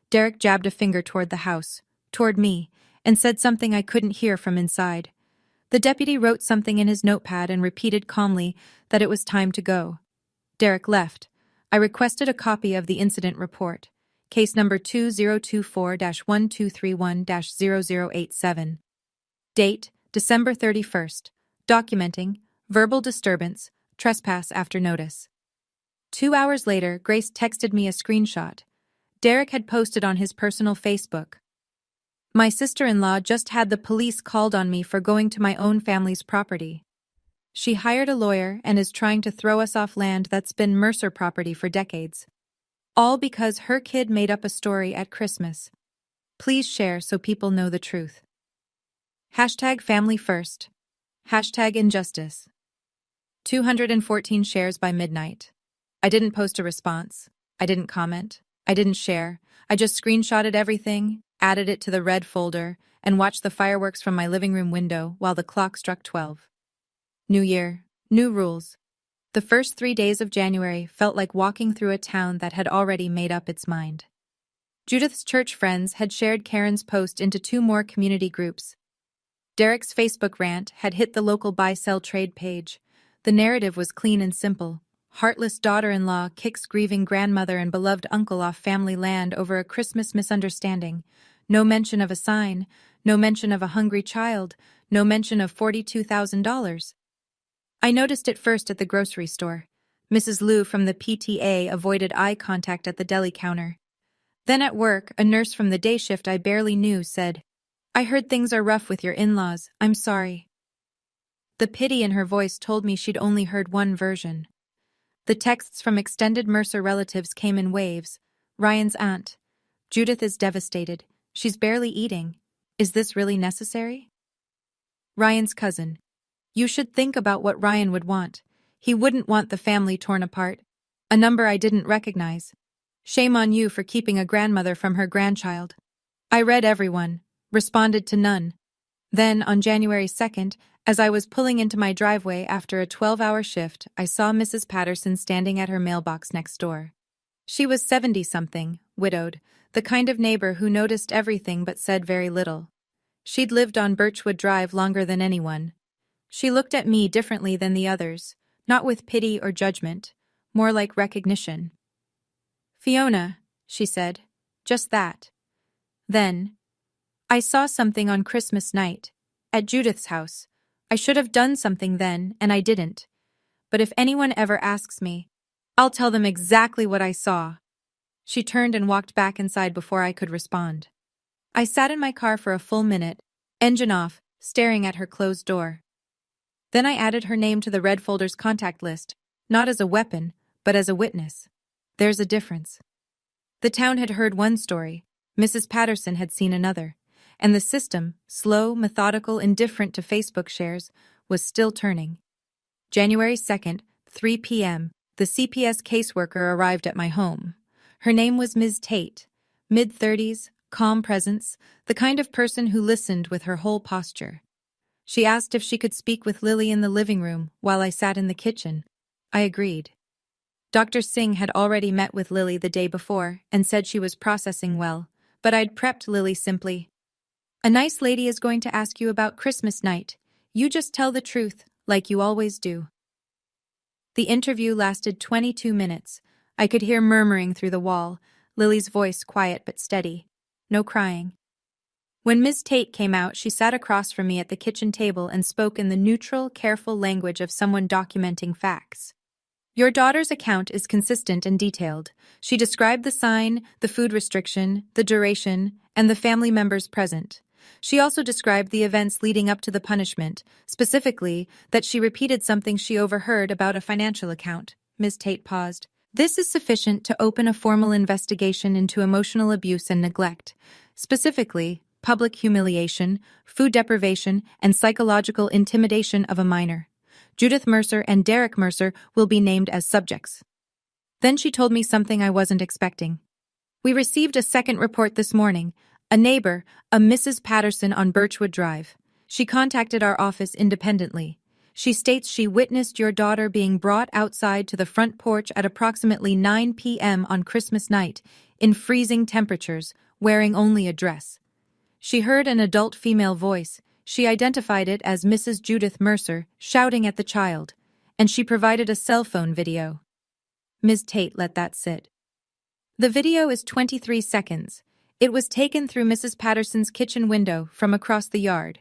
Derek jabbed a finger toward the house, toward me, and said something I couldn't hear from inside. The deputy wrote something in his notepad and repeated calmly that it was time to go. Derek left. I requested a copy of the incident report, case number 2024-1231-0087. Date, December 31st. Documenting, verbal disturbance, trespass after notice. 2 hours later, Grace texted me a screenshot. Derek had posted on his personal Facebook. "My sister-in-law just had the police called on me for going to my own family's property. She hired a lawyer and is trying to throw us off land that's been Mercer property for decades. All because her kid made up a story at Christmas. Please share so people know the truth. Hashtag family first. Hashtag injustice. 214 shares by midnight. I didn't post a response. I didn't comment. I didn't share. I just screenshotted everything, added it to the red folder, and watched the fireworks from my living room window while the clock struck 12. New year, new rules. The first 3 days of January felt like walking through a town that had already made up its mind. Judith's church friends had shared Karen's post into 2 more community groups. Derek's Facebook rant had hit the local buy-sell trade page. The narrative was clean and simple. Heartless daughter-in-law kicks grieving grandmother and beloved uncle off family land over a Christmas misunderstanding. No mention of a sign, no mention of a hungry child, no mention of $42,000. I noticed it first at the grocery store. Mrs. Liu from the PTA avoided eye contact at the deli counter. Then at work, a nurse from the day shift I barely knew said, "I heard things are rough with your in-laws. I'm sorry." The pity in her voice told me she'd only heard one version. The texts from extended Mercer relatives came in waves. Ryan's aunt. "Judith is devastated. She's barely eating. Is this really necessary?" Ryan's cousin. "You should think about what Ryan would want. He wouldn't want the family torn apart." A number I didn't recognize. "Shame on you for keeping a grandmother from her grandchild." I read everyone, responded to none. Then, on January 2nd, as I was pulling into my driveway after a 12-hour shift, I saw Mrs. Patterson standing at her mailbox next door. She was 70-something, widowed, the kind of neighbor who noticed everything but said very little. She'd lived on Birchwood Drive longer than anyone. She looked at me differently than the others, not with pity or judgment, more like recognition. "Fiona," she said, just that. Then, "I saw something on Christmas night, at Judith's house. I should have done something then, and I didn't. But if anyone ever asks me, I'll tell them exactly what I saw." She turned and walked back inside before I could respond. I sat in my car for a full minute, engine off, staring at her closed door. Then I added her name to the red folder's contact list, not as a weapon, but as a witness. There's a difference. The town had heard one story, Mrs. Patterson had seen another, and the system, slow, methodical, indifferent to Facebook shares, was still turning. January 2nd, 3 p.m., the CPS caseworker arrived at my home. Her name was Ms. Tate, mid-30s, calm presence, the kind of person who listened with her whole posture. She asked if she could speak with Lily in the living room while I sat in the kitchen. I agreed. Dr. Singh had already met with Lily the day before and said she was processing well, but I'd prepped Lily simply. A nice lady is going to ask you about Christmas night. You just tell the truth, like you always do. The interview lasted 22 minutes. I could hear murmuring through the wall, Lily's voice quiet but steady. No crying. When Ms. Tate came out, she sat across from me at the kitchen table and spoke in the neutral, careful language of someone documenting facts. Your daughter's account is consistent and detailed. She described the sign, the food restriction, the duration, and the family members present. She also described the events leading up to the punishment, specifically that she repeated something she overheard about a financial account. Ms. Tate paused. This is sufficient to open a formal investigation into emotional abuse and neglect, specifically public humiliation, food deprivation, and psychological intimidation of a minor. Judith Mercer and Derek Mercer will be named as subjects. Then she told me something I wasn't expecting. We received a second report this morning. A neighbor, a Mrs. Patterson on Birchwood Drive. She contacted our office independently. She states she witnessed your daughter being brought outside to the front porch at approximately 9 p.m. on Christmas night, in freezing temperatures, wearing only a dress. She heard an adult female voice. She identified it as Mrs. Judith Mercer, shouting at the child, and she provided a cell phone video. Ms. Tate let that sit. The video is 23 seconds. It was taken through Mrs. Patterson's kitchen window from across the yard.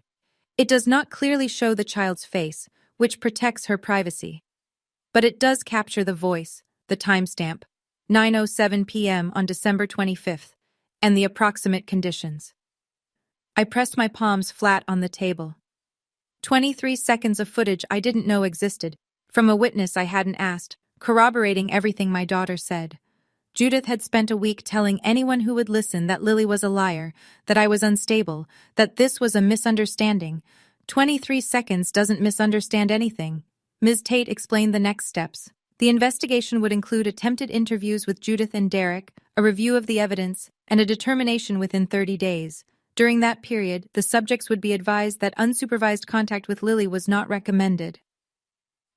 It does not clearly show the child's face, which protects her privacy. But it does capture the voice, the timestamp, 9:07 p.m. on December 25th, and the approximate conditions. I pressed my palms flat on the table. 23 seconds of footage I didn't know existed, from a witness I hadn't asked, corroborating everything my daughter said. Judith had spent a week telling anyone who would listen that Lily was a liar, that I was unstable, that this was a misunderstanding. 23 seconds doesn't misunderstand anything. Ms. Tate explained the next steps. The investigation would include attempted interviews with Judith and Derek, a review of the evidence, and a determination within 30 days. During that period, the subjects would be advised that unsupervised contact with Lily was not recommended.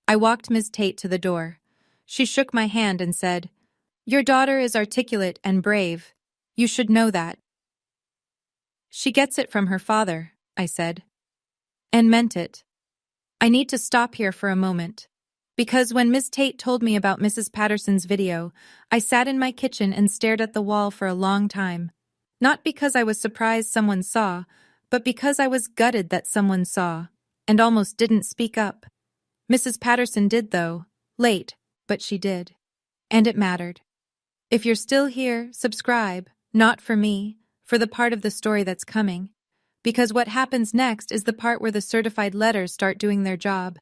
I walked Ms. Tate to the door. She shook my hand and said, "Your daughter is articulate and brave. You should know that." "She gets it from her father," I said. And meant it. I need to stop here for a moment. Because when Ms. Tate told me about Mrs. Patterson's video, I sat in my kitchen and stared at the wall for a long time. Not because I was surprised someone saw, but because I was gutted that someone saw, and almost didn't speak up. Mrs. Patterson did, though. Late, but she did. And it mattered. If you're still here, subscribe, not for me, for the part of the story that's coming. Because what happens next is the part where the certified letters start doing their job,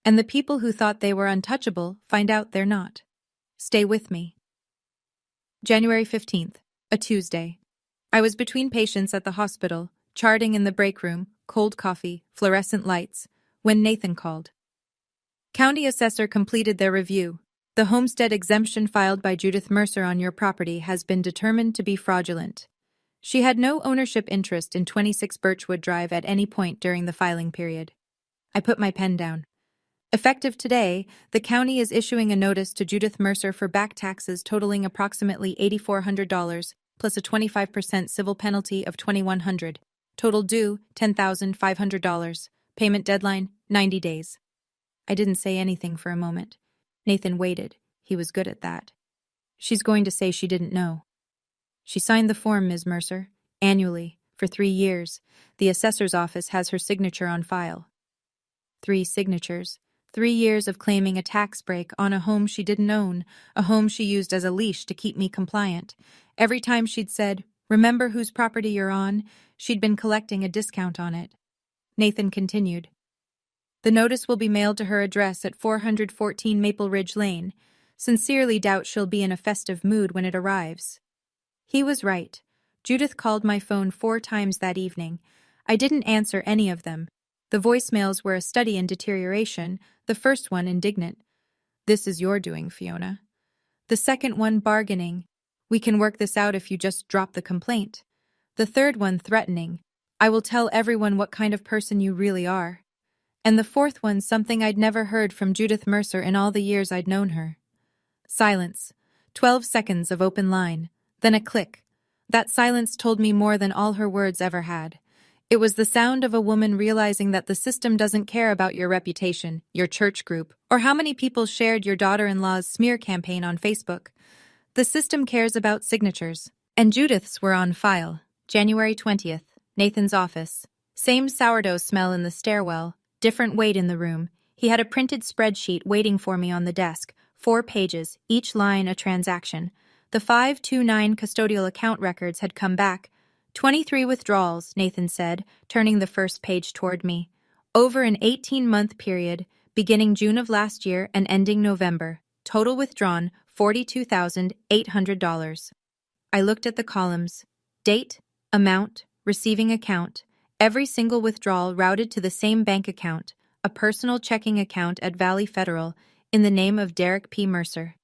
and the people who thought they were untouchable find out they're not. Stay with me. January 15th, a Tuesday. I was between patients at the hospital, charting in the break room, cold coffee, fluorescent lights, when Nathan called. County assessor completed their review. The homestead exemption filed by Judith Mercer on your property has been determined to be fraudulent. She had no ownership interest in 26 Birchwood Drive at any point during the filing period. I put my pen down. Effective today, the county is issuing a notice to Judith Mercer for back taxes totaling approximately $8,400, plus a 25% civil penalty of $2,100. Total due, $10,500. Payment deadline, 90 days. I didn't say anything for a moment. Nathan waited. He was good at that. She's going to say she didn't know. She signed the form, Ms. Mercer. Annually, for 3 years. The assessor's office has her signature on file. 3 signatures. 3 years of claiming a tax break on a home she didn't own, a home she used as a leash to keep me compliant. Every time she'd said, "Remember whose property you're on," she'd been collecting a discount on it. Nathan continued. The notice will be mailed to her address at 414 Maple Ridge Lane. Sincerely doubt she'll be in a festive mood when it arrives. He was right. Judith called my phone 4 times that evening. I didn't answer any of them. The voicemails were a study in deterioration, the first one indignant. "This is your doing, Fiona." The second one bargaining. "We can work this out if you just drop the complaint." The third one threatening. "I will tell everyone what kind of person you really are." And the fourth one something I'd never heard from Judith Mercer in all the years I'd known her. Silence. 12 seconds of open line. Then a click. That silence told me more than all her words ever had. It was the sound of a woman realizing that the system doesn't care about your reputation, your church group, or how many people shared your daughter-in-law's smear campaign on Facebook. The system cares about signatures. And Judith's were on file. January 20th, Nathan's office. Same sourdough smell in the stairwell, different weight in the room. He had a printed spreadsheet waiting for me on the desk, 4 pages, each line a transaction. The 529 custodial account records had come back. 23 withdrawals, Nathan said, turning the first page toward me. Over an 18-month period, beginning June of last year and ending November. Total withdrawn, $42,800. I looked at the columns. Date, amount, receiving account. Every single withdrawal routed to the same bank account, a personal checking account at Valley Federal, in the name of Derek P. Mercer.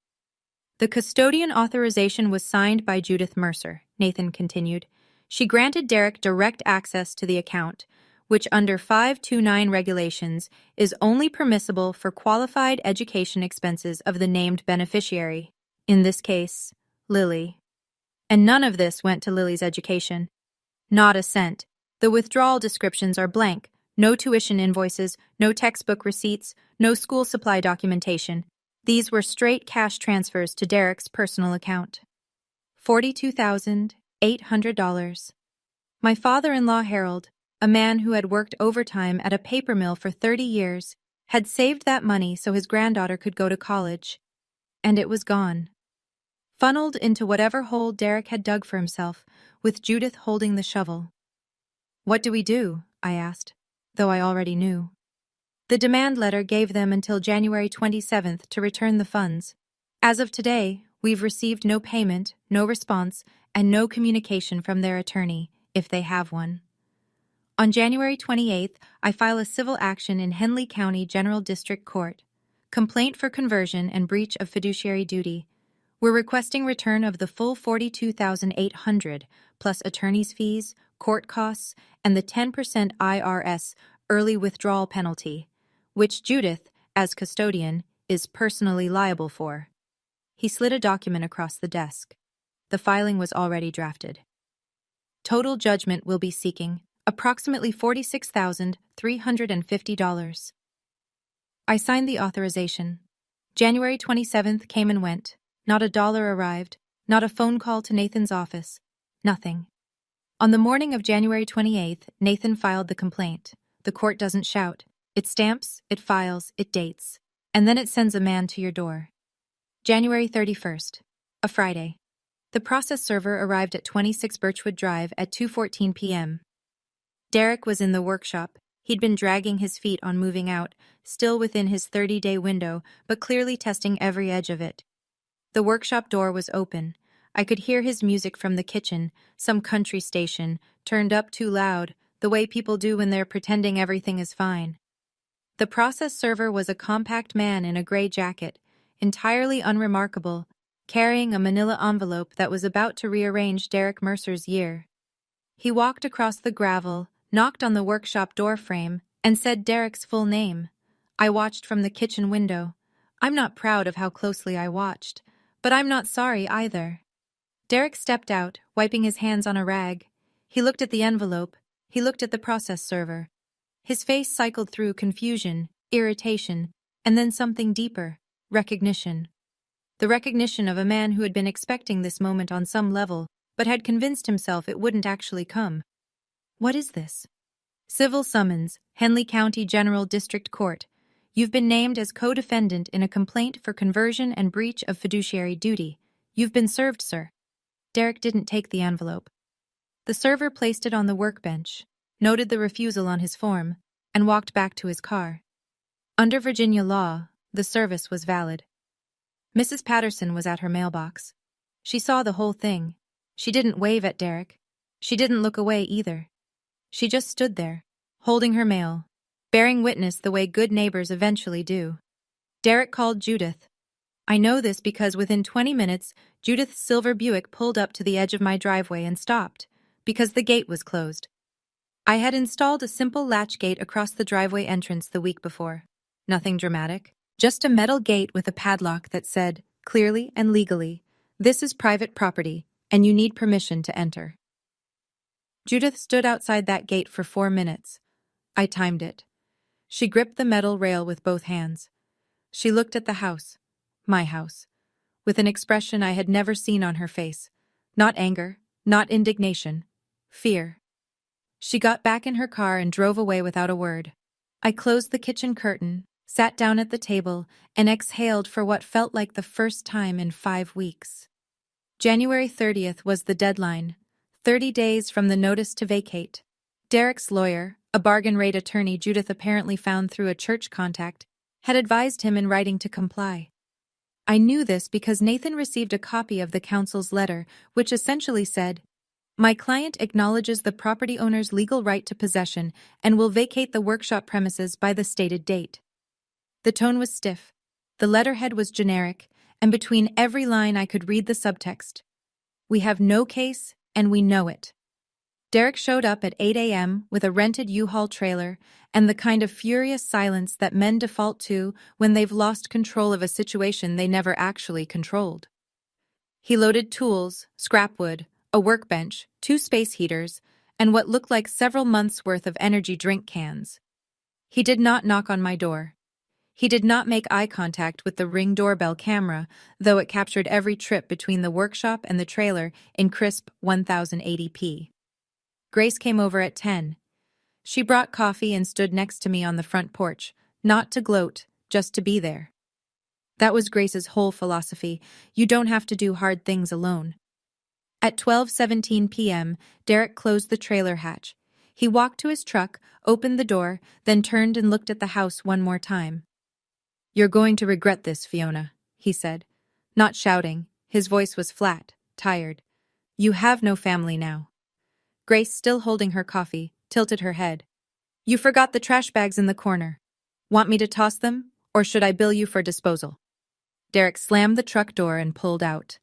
The custodian authorization was signed by Judith Mercer, Nathan continued. She granted Derek direct access to the account, which under 529 regulations is only permissible for qualified education expenses of the named beneficiary, in this case, Lily. And none of this went to Lily's education. Not a cent. The withdrawal descriptions are blank. No tuition invoices, no textbook receipts, no school supply documentation. These were straight cash transfers to Derek's personal account. $42,800. My father-in-law Harold, a man who had worked overtime at a paper mill for 30 years, had saved that money so his granddaughter could go to college. And it was gone. Funneled into whatever hole Derek had dug for himself, with Judith holding the shovel. "What do we do?" I asked, though I already knew. The demand letter gave them until January 27th to return the funds. As of today, we've received no payment, no response, and no communication from their attorney, if they have one. On January 28th, I file a civil action in Henley County General District Court. Complaint for conversion and breach of fiduciary duty. We're requesting return of the full $42,800, plus attorney's fees, court costs, and the 10% IRS early withdrawal penalty, which Judith, as custodian, is personally liable for. He slid a document across the desk. The filing was already drafted. Total judgment will be seeking approximately $46,350. I signed the authorization. January 27th came and went. Not a dollar arrived, not a phone call to Nathan's office, nothing. On the morning of January 28th, Nathan filed the complaint. The court doesn't shout. It stamps, it files, it dates, and then it sends a man to your door. January 31st, a Friday. The process server arrived at 26 Birchwood Drive at 2:14 p.m. Derek was in the workshop. He'd been dragging his feet on moving out, still within his 30-day window, but clearly testing every edge of it. The workshop door was open. I could hear his music from the kitchen, some country station, turned up too loud, the way people do when they're pretending everything is fine. The process server was a compact man in a gray jacket, entirely unremarkable, carrying a manila envelope that was about to rearrange Derek Mercer's year. He walked across the gravel, knocked on the workshop door frame, and said Derek's full name. I watched from the kitchen window. I'm not proud of how closely I watched, but I'm not sorry either. Derek stepped out, wiping his hands on a rag. He looked at the envelope. He looked at the process server. His face cycled through confusion, irritation, and then something deeper, recognition. The recognition of a man who had been expecting this moment on some level, but had convinced himself it wouldn't actually come. What is this? Civil summons, Henley County General District Court. You've been named as co-defendant in a complaint for conversion and breach of fiduciary duty. You've been served, sir. Derek didn't take the envelope. The server placed it on the workbench, noted the refusal on his form, and walked back to his car. Under Virginia law, the service was valid. Mrs. Patterson was at her mailbox. She saw the whole thing. She didn't wave at Derek. She didn't look away either. She just stood there, holding her mail, bearing witness the way good neighbors eventually do. Derek called Judith. I know this because within 20 minutes, Judith's silver Buick pulled up to the edge of my driveway and stopped, because the gate was closed. I had installed a simple latch gate across the driveway entrance the week before. Nothing dramatic, just a metal gate with a padlock that said, clearly and legally, "This is private property, and you need permission to enter." Judith stood outside that gate for 4 minutes. I timed it. She gripped the metal rail with both hands. She looked at the house, my house, with an expression I had never seen on her face. Not anger, not indignation, fear. She got back in her car and drove away without a word. I closed the kitchen curtain, sat down at the table, and exhaled for what felt like the first time in 5 weeks. January 30th was the deadline, 30 days from the notice to vacate. Derek's lawyer, a bargain rate attorney Judith apparently found through a church contact, had advised him in writing to comply. I knew this because Nathan received a copy of the council's letter, which essentially said, "My client acknowledges the property owner's legal right to possession and will vacate the workshop premises by the stated date." The tone was stiff, the letterhead was generic, and between every line I could read the subtext. We have no case, and we know it. Derek showed up at 8 a.m. with a rented U-Haul trailer and the kind of furious silence that men default to when they've lost control of a situation they never actually controlled. He loaded tools, scrap wood, a workbench, 2 space heaters, and what looked like several months' worth of energy drink cans. He did not knock on my door. He did not make eye contact with the Ring doorbell camera, though it captured every trip between the workshop and the trailer in crisp 1080p. Grace came over at 10. She brought coffee and stood next to me on the front porch, not to gloat, just to be there. That was Grace's whole philosophy. You don't have to do hard things alone. At 12:17 p.m., Derek closed the trailer hatch. He walked to his truck, opened the door, then turned and looked at the house one more time. "You're going to regret this, Fiona," he said. Not shouting, his voice was flat, tired. "You have no family now." Grace, still holding her coffee, tilted her head. "You forgot the trash bags in the corner. Want me to toss them, or should I bill you for disposal?" Derek slammed the truck door and pulled out.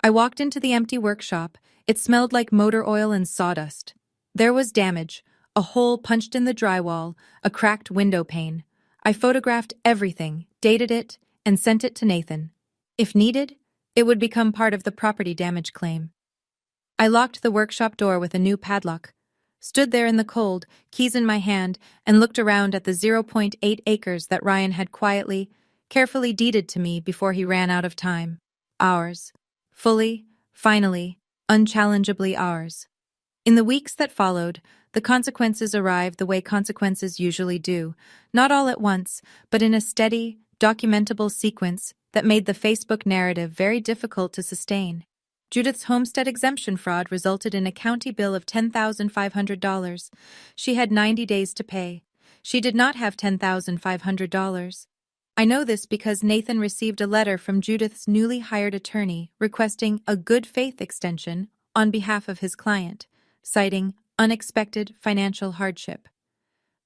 I walked into the empty workshop. It smelled like motor oil and sawdust. There was damage, a hole punched in the drywall, a cracked window pane. I photographed everything, dated it, and sent it to Nathan. If needed, it would become part of the property damage claim. I locked the workshop door with a new padlock, stood there in the cold, keys in my hand, and looked around at the 0.8 acres that Ryan had quietly, carefully deeded to me before he ran out of time. Ours. Fully, finally, unchallengeably ours. In the weeks that followed, the consequences arrived the way consequences usually do, not all at once, but in a steady, documentable sequence that made the Facebook narrative very difficult to sustain. Judith's homestead exemption fraud resulted in a county bill of $10,500. She had 90 days to pay. She did not have $10,500. I know this because Nathan received a letter from Judith's newly hired attorney requesting a good faith extension on behalf of his client, citing unexpected financial hardship.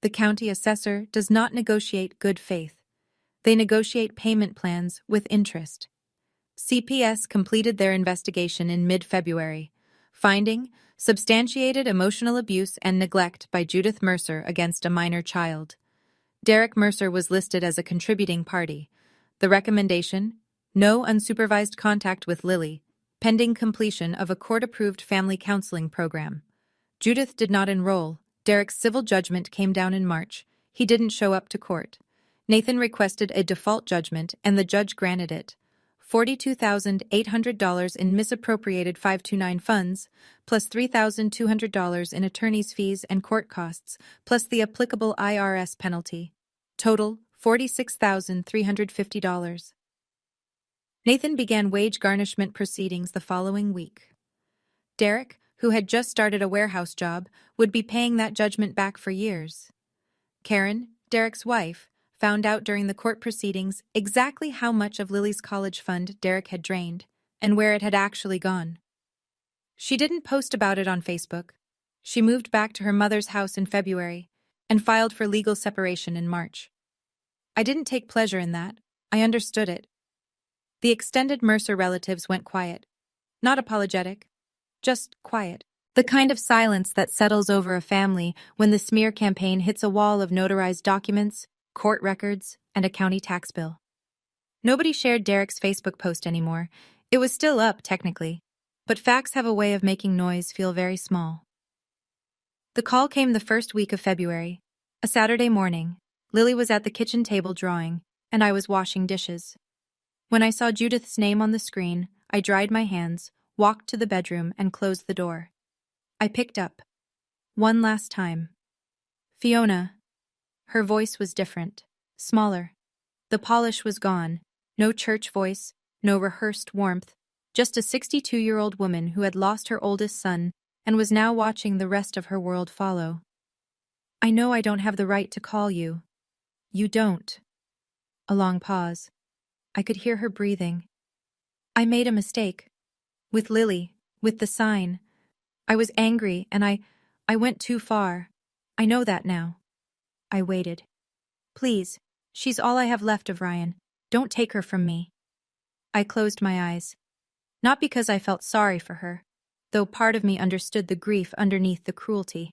The county assessor does not negotiate good faith. They negotiate payment plans with interest. CPS completed their investigation in mid-February, finding substantiated emotional abuse and neglect by Judith Mercer against a minor child. Derek Mercer was listed as a contributing party. The recommendation: no unsupervised contact with Lily, pending completion of a court-approved family counseling program. Judith did not enroll. Derek's civil judgment came down in March. He didn't show up to court. Nathan requested a default judgment, and the judge granted it. $42,800 in misappropriated 529 funds, plus $3,200 in attorney's fees and court costs, plus the applicable IRS penalty. Total, $46,350. Nathan began wage garnishment proceedings the following week. Derek, who had just started a warehouse job, would be paying that judgment back for years. Karen, Derek's wife, found out during the court proceedings exactly how much of Lily's college fund Derek had drained, and where it had actually gone. She didn't post about it on Facebook. She moved back to her mother's house in February and filed for legal separation in March. I didn't take pleasure in that. I understood it. The extended Mercer relatives went quiet. Not apologetic, just quiet. The kind of silence that settles over a family when the smear campaign hits a wall of notarized documents, court records, and a county tax bill. Nobody shared Derek's Facebook post anymore. It was still up, technically, but facts have a way of making noise feel very small. The call came the first week of February. A Saturday morning. Lily was at the kitchen table drawing, and I was washing dishes. When I saw Judith's name on the screen, I dried my hands, walked to the bedroom, and closed the door. I picked up. One last time. Fiona. Her voice was different, smaller. The polish was gone. No church voice, no rehearsed warmth, just a 62-year-old woman who had lost her oldest son and was now watching the rest of her world follow. I know I don't have the right to call you. You don't. A long pause. I could hear her breathing. I made a mistake. With Lily, with the sign. I was angry and I went too far. I know that now. I waited. Please, she's all I have left of Ryan. Don't take her from me. I closed my eyes. Not because I felt sorry for her, though part of me understood the grief underneath the cruelty,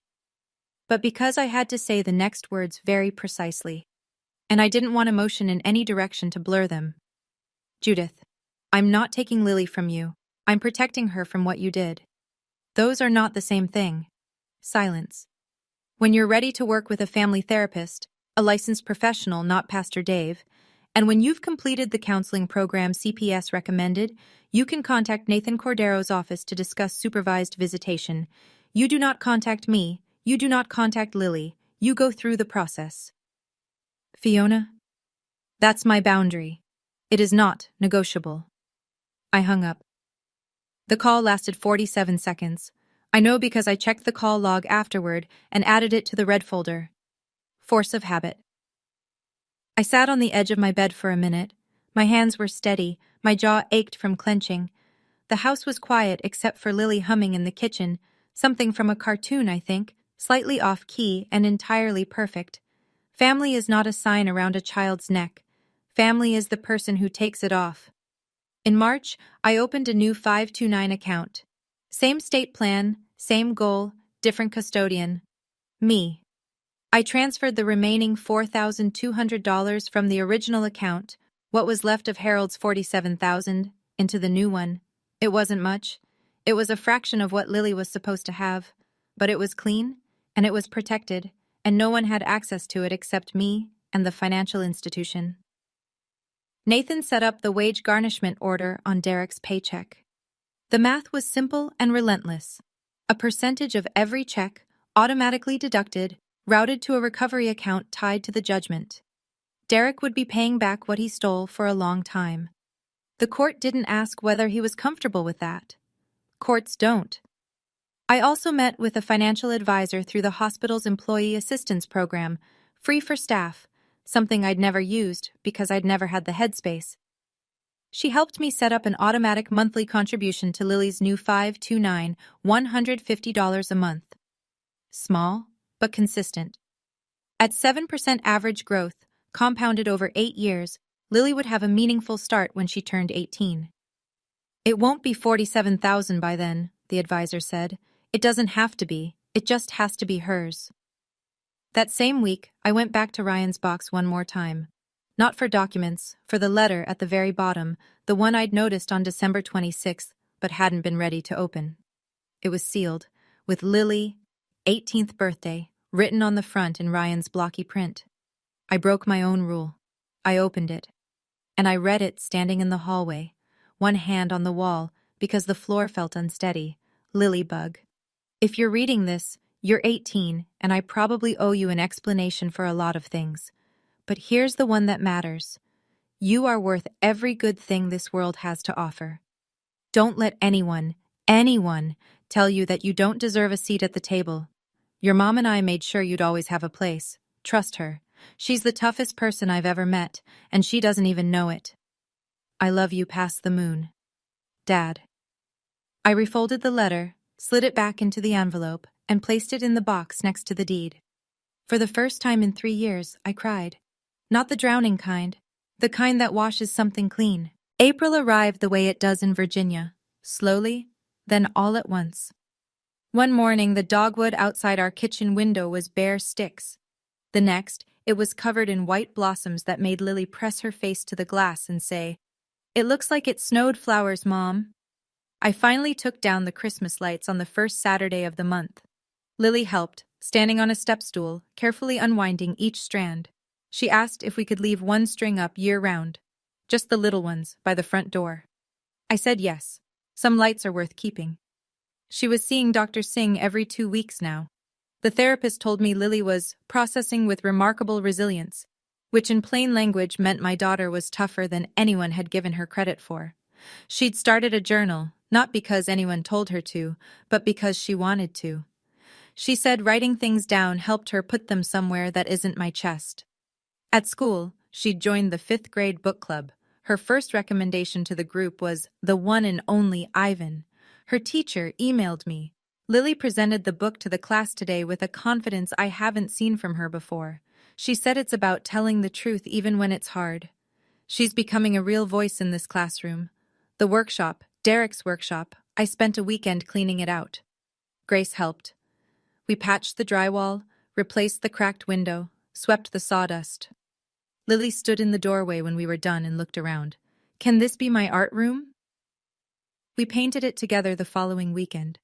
but because I had to say the next words very precisely, and I didn't want emotion in any direction to blur them. Judith, I'm not taking Lily from you. I'm protecting her from what you did. Those are not the same thing. Silence. When you're ready to work with a family therapist, a licensed professional, not Pastor Dave, and when you've completed the counseling program CPS recommended, you can contact Nathan Cordero's office to discuss supervised visitation. You do not contact me. You do not contact Lily. You go through the process. Fiona? That's my boundary. It is not negotiable. I hung up. The call lasted 47 seconds. I know because I checked the call log afterward and added it to the red folder. Force of habit. I sat on the edge of my bed for a minute. My hands were steady, my jaw ached from clenching. The house was quiet except for Lily humming in the kitchen, something from a cartoon, I think, slightly off-key and entirely perfect. Family is not a sign around a child's neck. Family is the person who takes it off. In March, I opened a new 529 account. Same state plan, same goal, different custodian. Me. I transferred the remaining $4,200 from the original account, what was left of Harold's $47,000, into the new one. It wasn't much. It was a fraction of what Lily was supposed to have, but it was clean, and it was protected, and no one had access to it except me and the financial institution. Nathan set up the wage garnishment order on Derek's paycheck. The math was simple and relentless. A percentage of every check, automatically deducted, routed to a recovery account tied to the judgment. Derek would be paying back what he stole for a long time. The court didn't ask whether he was comfortable with that. Courts don't. I also met with a financial advisor through the hospital's employee assistance program, free for staff, something I'd never used because I'd never had the headspace. She helped me set up an automatic monthly contribution to Lily's new 529, $150 a month. Small, but consistent. At 7% average growth, compounded over 8 years, Lily would have a meaningful start when she turned 18. It won't be $47,000 by then, the advisor said. It doesn't have to be, it just has to be hers. That same week, I went back to Ryan's box one more time. Not for documents, for the letter at the very bottom, the one I'd noticed on December 26th, but hadn't been ready to open. It was sealed, with Lily, 18th birthday, written on the front in Ryan's blocky print. I broke my own rule. I opened it. And I read it standing in the hallway, one hand on the wall, because the floor felt unsteady. Lilybug. If you're reading this, you're 18, and I probably owe you an explanation for a lot of things. But here's the one that matters. You are worth every good thing this world has to offer. Don't let anyone tell you that you don't deserve a seat at the table. Your mom and I made sure you'd always have a place. Trust her. She's the toughest person I've ever met, and she doesn't even know it. I love you past the moon. Dad. I refolded the letter, slid it back into the envelope, and placed it in the box next to the deed. For the first time in 3 years, I cried. Not the drowning kind, the kind that washes something clean. April arrived the way it does in Virginia, slowly, then all at once. One morning, the dogwood outside our kitchen window was bare sticks. The next, it was covered in white blossoms that made Lily press her face to the glass and say, "It looks like it snowed flowers, Mom." I finally took down the Christmas lights on the first Saturday of the month. Lily helped, standing on a step stool, carefully unwinding each strand. She asked if we could leave one string up year-round, just the little ones, by the front door. I said yes. Some lights are worth keeping. She was seeing Dr. Singh every 2 weeks now. The therapist told me Lily was processing with remarkable resilience, which in plain language meant my daughter was tougher than anyone had given her credit for. She'd started a journal, not because anyone told her to, but because she wanted to. She said writing things down helped her put them somewhere that isn't my chest. At school, she'd joined the 5th grade book club. Her first recommendation to the group was the one and only Ivan. Her teacher emailed me. Lily presented the book to the class today with a confidence I haven't seen from her before. She said it's about telling the truth even when it's hard. She's becoming a real voice in this classroom. The workshop, Derek's workshop, I spent a weekend cleaning it out. Grace helped. We patched the drywall, replaced the cracked window, swept the sawdust. Lily stood in the doorway when we were done and looked around. "Can this be my art room?" We painted it together the following weekend.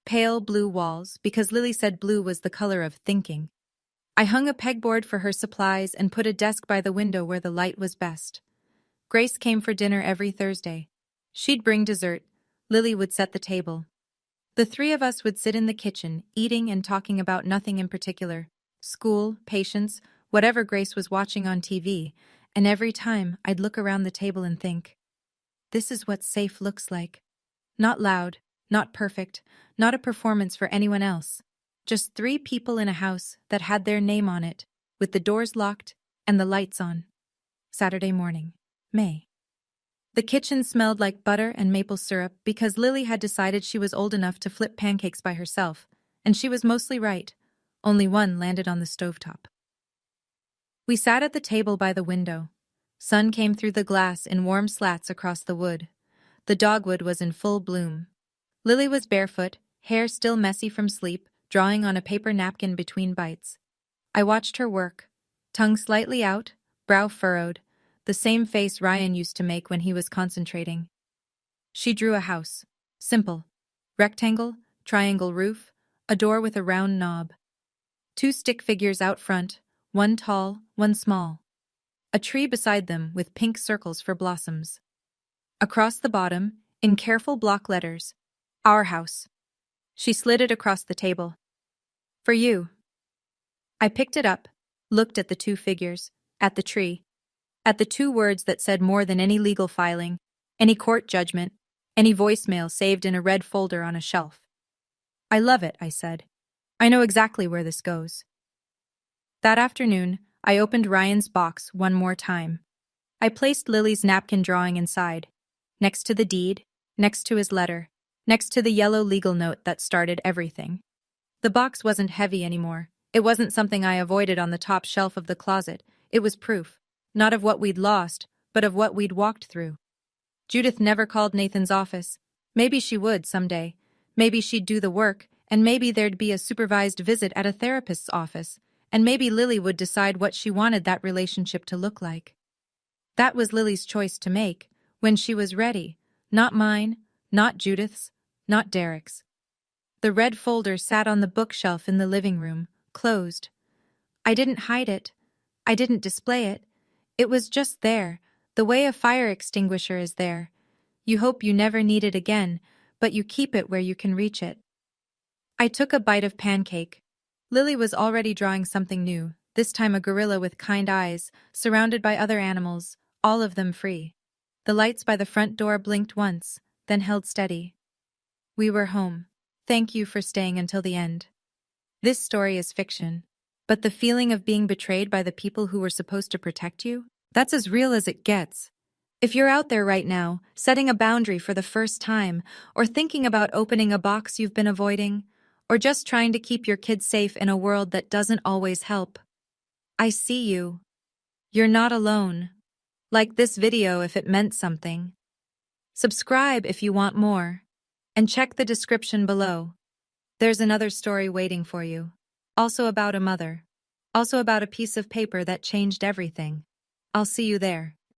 Pale blue walls, because Lily said blue was the color of thinking. I hung a pegboard for her supplies and put a desk by the window where the light was best. Grace came for dinner every Thursday. She'd bring dessert. Lily would set the table. The 3 of us would sit in the kitchen, eating and talking about nothing in particular. School, patience, whatever Grace was watching on TV, and every time I'd look around the table and think, this is what safe looks like. Not loud, not perfect, not a performance for anyone else. Just 3 people in a house that had their name on it, with the doors locked and the lights on. Saturday morning, May. The kitchen smelled like butter and maple syrup because Lily had decided she was old enough to flip pancakes by herself, and she was mostly right. Only one landed on the stovetop. We sat at the table by the window. Sun came through the glass in warm slats across the wood. The dogwood was in full bloom. Lily was barefoot, hair still messy from sleep, drawing on a paper napkin between bites. I watched her work, tongue slightly out, brow furrowed, the same face Ryan used to make when he was concentrating. She drew a house. Simple. Rectangle, triangle roof, a door with a round knob. 2 stick figures out front, one tall, one small. A tree beside them with pink circles for blossoms. Across the bottom, in careful block letters, "Our house." She slid it across the table. "For you." I picked it up, looked at the 2 figures, at the tree, at the 2 words that said more than any legal filing, any court judgment, any voicemail saved in a red folder on a shelf. "I love it," I said. "I know exactly where this goes." That afternoon, I opened Ryan's box one more time. I placed Lily's napkin drawing inside, next to the deed, next to his letter, next to the yellow legal note that started everything. The box wasn't heavy anymore. It wasn't something I avoided on the top shelf of the closet. It was proof, not of what we'd lost, but of what we'd walked through. Judith never called Nathan's office. Maybe she would someday. Maybe she'd do the work, and maybe there'd be a supervised visit at a therapist's office, and maybe Lily would decide what she wanted that relationship to look like. That was Lily's choice to make, when she was ready. Not mine, not Judith's, not Derek's. The red folder sat on the bookshelf in the living room, closed. I didn't hide it. I didn't display it. It was just there, the way a fire extinguisher is there. You hope you never need it again, but you keep it where you can reach it. I took a bite of pancake. Lily was already drawing something new, this time a gorilla with kind eyes, surrounded by other animals, all of them free. The lights by the front door blinked once, then held steady. We were home. Thank you for staying until the end. This story is fiction, but the feeling of being betrayed by the people who were supposed to protect you, that's as real as it gets. If you're out there right now, setting a boundary for the first time, or thinking about opening a box you've been avoiding, or just trying to keep your kids safe in a world that doesn't always help, I see you. You're not alone. Like this video if it meant something. Subscribe if you want more. And check the description below. There's another story waiting for you. Also about a mother. Also about a piece of paper that changed everything. I'll see you there.